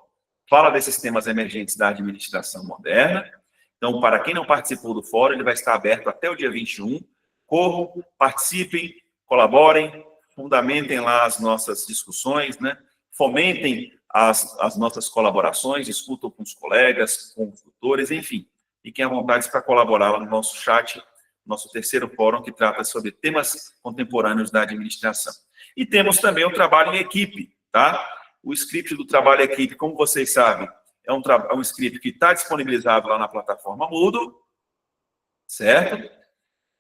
Fala desses temas emergentes da administração moderna. Então, para quem não participou do fórum, ele vai estar aberto até o dia 21. Corram, participem, colaborem, fundamentem lá as nossas discussões, né? Fomentem as nossas colaborações, discutam com os colegas, com os tutores, enfim. Fiquem à vontade para colaborar lá no nosso chat, nosso terceiro fórum, que trata sobre temas contemporâneos da administração. E temos também o trabalho em equipe, tá? O script do trabalho em equipe, como vocês sabem, é um script que está disponibilizado lá na plataforma Moodle, certo?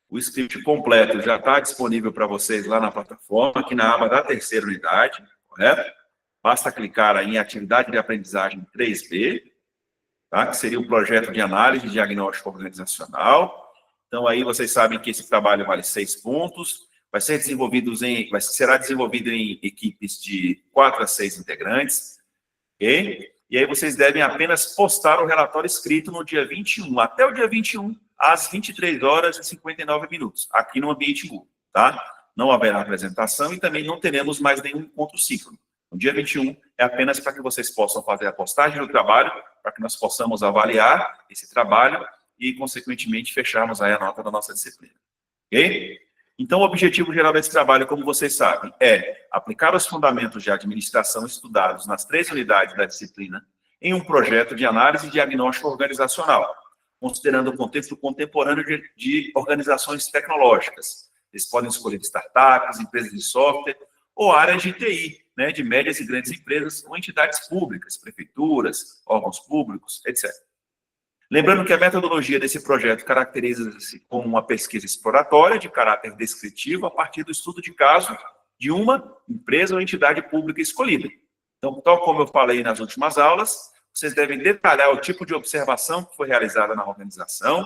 O script completo já está disponível para vocês lá na plataforma, aqui na aba da terceira unidade, correto? Basta clicar aí em atividade de aprendizagem 3B, tá? Que seria o projeto de análise e diagnóstico organizacional. Então, aí vocês sabem que esse trabalho vale 6 pontos, será desenvolvido em equipes de 4 a 6 integrantes, ok? E aí vocês devem apenas postar o relatório escrito no dia 21, até o dia 21, às 23 horas e 59 minutos, aqui no ambiente Google, tá? Não haverá apresentação e também não teremos mais nenhum encontro síncrono. No dia 21 é apenas para que vocês possam fazer a postagem do trabalho, para que nós possamos avaliar esse trabalho e, consequentemente, fecharmos aí a nota da nossa disciplina. Ok? Então, o objetivo geral desse trabalho, como vocês sabem, é aplicar os fundamentos de administração estudados nas 3 unidades da disciplina em um projeto de análise e diagnóstico organizacional, considerando o contexto contemporâneo de organizações tecnológicas. Eles podem escolher startups, empresas de software ou áreas de TI, né, de médias e grandes empresas ou entidades públicas, prefeituras, órgãos públicos, etc. Lembrando que a metodologia desse projeto caracteriza-se como uma pesquisa exploratória de caráter descritivo a partir do estudo de caso de uma empresa ou entidade pública escolhida. Então, tal como eu falei nas últimas aulas, vocês devem detalhar o tipo de observação que foi realizada na organização,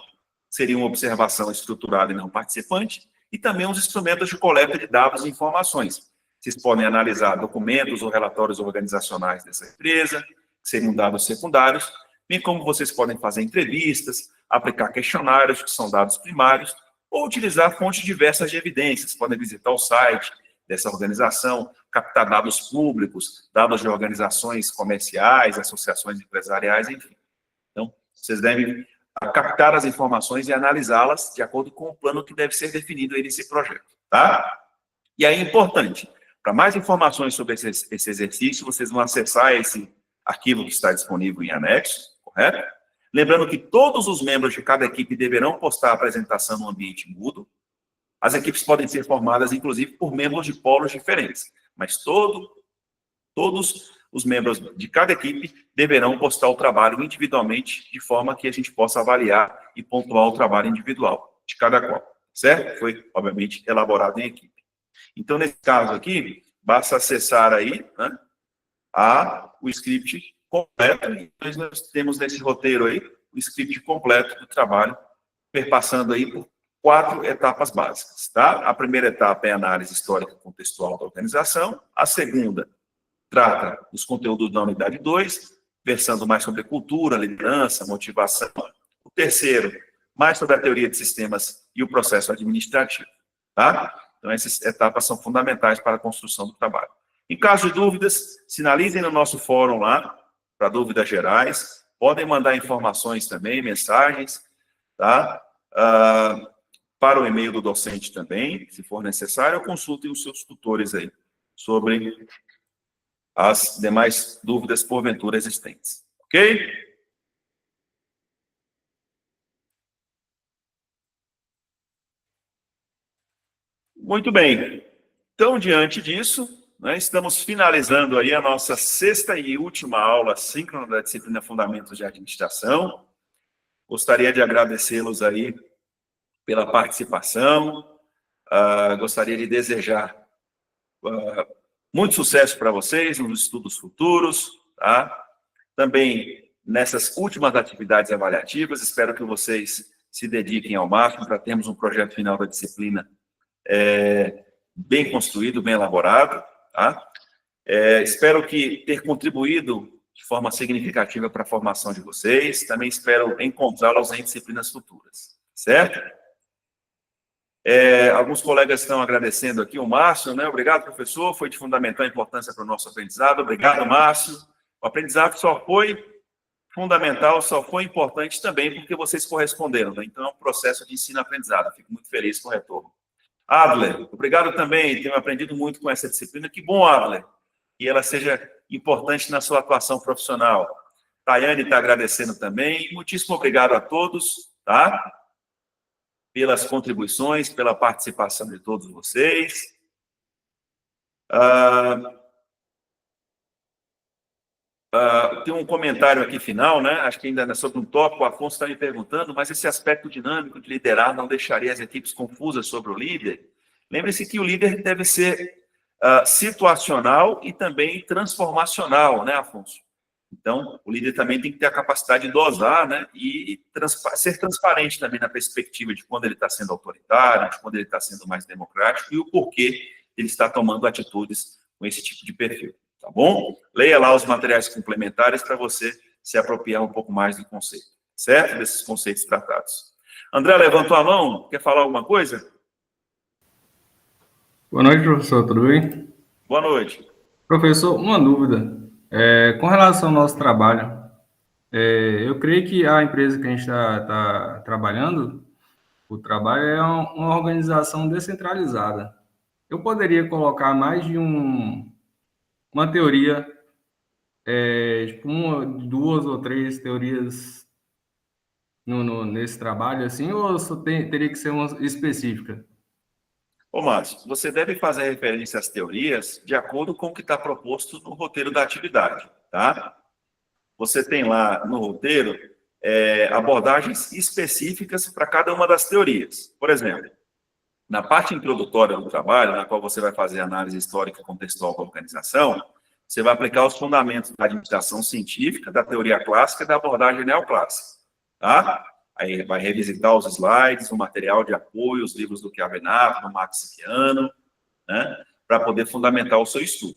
seria uma observação estruturada e não participante, e também os instrumentos de coleta de dados e informações. Vocês podem analisar documentos ou relatórios organizacionais dessa empresa, que seriam dados secundários, bem como vocês podem fazer entrevistas, aplicar questionários, que são dados primários, ou utilizar fontes diversas de evidências. Podem visitar o site dessa organização, captar dados públicos, dados de organizações comerciais, associações empresariais, enfim. Então, vocês devem captar as informações e analisá-las de acordo com o plano que deve ser definido aí nesse projeto, tá? E aí, importante, para mais informações sobre esse exercício, vocês vão acessar esse arquivo que está disponível em anexo, correto? Lembrando que todos os membros de cada equipe deverão postar a apresentação no ambiente Moodle. As equipes podem ser formadas, inclusive, por membros de polos diferentes, mas todos os membros de cada equipe deverão postar o trabalho individualmente, de forma que a gente possa avaliar e pontuar o trabalho individual de cada qual, certo? Foi, obviamente, elaborado em equipe. Então, nesse caso aqui, basta acessar aí, né, o script completo, e nós temos nesse roteiro aí o script completo do trabalho, perpassando aí por 4 etapas básicas, tá? A primeira etapa é a análise histórica contextual da organização, a segunda trata dos conteúdos da unidade 2, versando mais sobre cultura, liderança, motivação. O terceiro, mais sobre a teoria de sistemas e o processo administrativo, tá? Então, essas etapas são fundamentais para a construção do trabalho. Em caso de dúvidas, sinalizem no nosso fórum lá, para dúvidas gerais. Podem mandar informações também, mensagens, tá? Para o e-mail do docente também, se for necessário, ou consultem os seus tutores aí sobre as demais dúvidas porventura existentes. Ok? Muito bem. Então, diante disso, né, estamos finalizando aí a nossa 6ª e última aula síncrona da disciplina Fundamentos de Administração. Gostaria de agradecê-los aí pela participação. Gostaria de desejar muito sucesso para vocês nos estudos futuros, tá? Também nessas últimas atividades avaliativas, espero que vocês se dediquem ao máximo para termos um projeto final da disciplina bem construído, bem elaborado, tá? Espero ter contribuído de forma significativa para a formação de vocês. Também espero encontrá-los em disciplinas futuras, certo? Alguns colegas estão agradecendo aqui, o Márcio, né? Obrigado, professor, foi de fundamental importância para o nosso aprendizado. Obrigado, Márcio. O aprendizado só foi fundamental, só foi importante também porque vocês corresponderam, né? Então, é um processo de ensino-aprendizado. Fico muito feliz com o retorno. Adler, obrigado também, tenho aprendido muito com essa disciplina. Que bom, Adler, que ela seja importante na sua atuação profissional. Tayane está agradecendo também. Muitíssimo obrigado a todos, tá? Pelas contribuições, pela participação de todos vocês. Tem um comentário aqui final, né? Acho que ainda é sobre um tópico, o Afonso está me perguntando, mas esse aspecto dinâmico de liderar não deixaria as equipes confusas sobre o líder? Lembre-se que o líder deve ser situacional e também transformacional, né, Afonso? Então, o líder também tem que ter a capacidade de dosar, né, e ser transparente também na perspectiva de quando ele está sendo autoritário, de quando ele está sendo mais democrático e o porquê ele está tomando atitudes com esse tipo de perfil, tá bom? Leia lá os materiais complementares para você se apropriar um pouco mais do conceito, certo? Desses conceitos tratados. André, levantou a mão, quer falar alguma coisa? Boa noite, professor, tudo bem? Boa noite. Professor, uma dúvida. Com relação ao nosso trabalho, eu creio que a empresa que a gente está trabalhando, o trabalho é uma organização descentralizada. Eu poderia colocar mais de uma teoria, tipo duas ou três teorias nesse trabalho, assim, ou só teria que ser uma específica? Ô, Márcio, você deve fazer referência às teorias de acordo com o que está proposto no roteiro da atividade, tá? Você tem lá no roteiro abordagens específicas para cada uma das teorias. Por exemplo, na parte introdutória do trabalho, na qual você vai fazer análise histórica e contextual da organização, você vai aplicar os fundamentos da administração científica, da teoria clássica e da abordagem neoclássica, tá? Aí vai revisitar os slides, o material de apoio, os livros do Chiavenato, do Max Sichiano, né? Para poder fundamentar o seu estudo.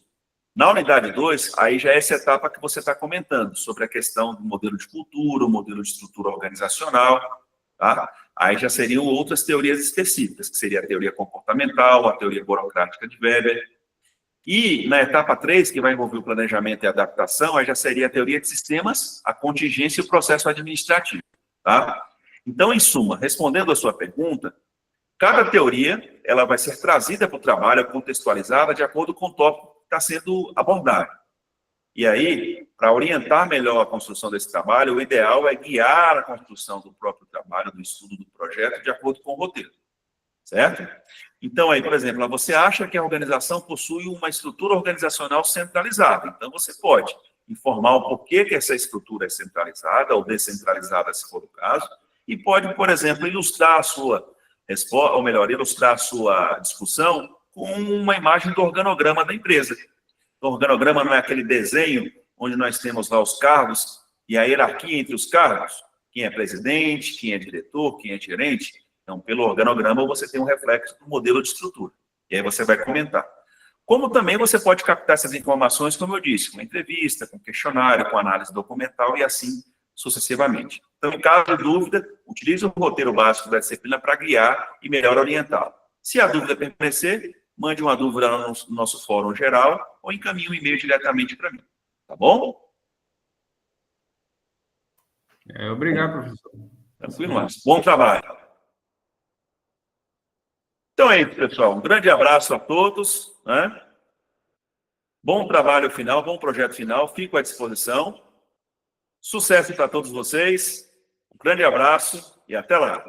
Na unidade 2, aí já é essa etapa que você está comentando, sobre a questão do modelo de cultura, o modelo de estrutura organizacional, tá? Aí já seriam outras teorias específicas, que seria a teoria comportamental, a teoria burocrática de Weber. E na etapa 3, que vai envolver o planejamento e a adaptação, aí já seria a teoria de sistemas, a contingência e o processo administrativo, tá? Então, em suma, respondendo a sua pergunta, cada teoria ela vai ser trazida para o trabalho, contextualizada, de acordo com o tópico que está sendo abordado. E aí, para orientar melhor a construção desse trabalho, o ideal é guiar a construção do próprio trabalho, do estudo do projeto, de acordo com o roteiro, certo? Então, aí, por exemplo, você acha que a organização possui uma estrutura organizacional centralizada, então você pode informar o porquê que essa estrutura é centralizada ou descentralizada, se for o caso, e pode, por exemplo, ilustrar a sua resposta, ou melhor, ilustrar a sua discussão com uma imagem do organograma da empresa. O organograma não é aquele desenho onde nós temos lá os cargos e a hierarquia entre os cargos, quem é presidente, quem é diretor, quem é gerente. Então, pelo organograma, você tem um reflexo do modelo de estrutura. E aí você vai comentar. Como também você pode captar essas informações, como eu disse, com entrevista, com questionário, com análise documental e assim sucessivamente. Então, em caso de dúvida, utilize o roteiro básico da disciplina para guiar e melhor orientá-lo. Se a dúvida permanecer, mande uma dúvida no nosso fórum geral ou encaminhe um e-mail diretamente para mim. Tá bom? Obrigado, professor. Tranquilo, Márcio. Bom trabalho. Então é isso, pessoal. Um grande abraço a todos, né? Bom trabalho final, bom projeto final. Fico à disposição. Sucesso para todos vocês. Um grande abraço e até lá.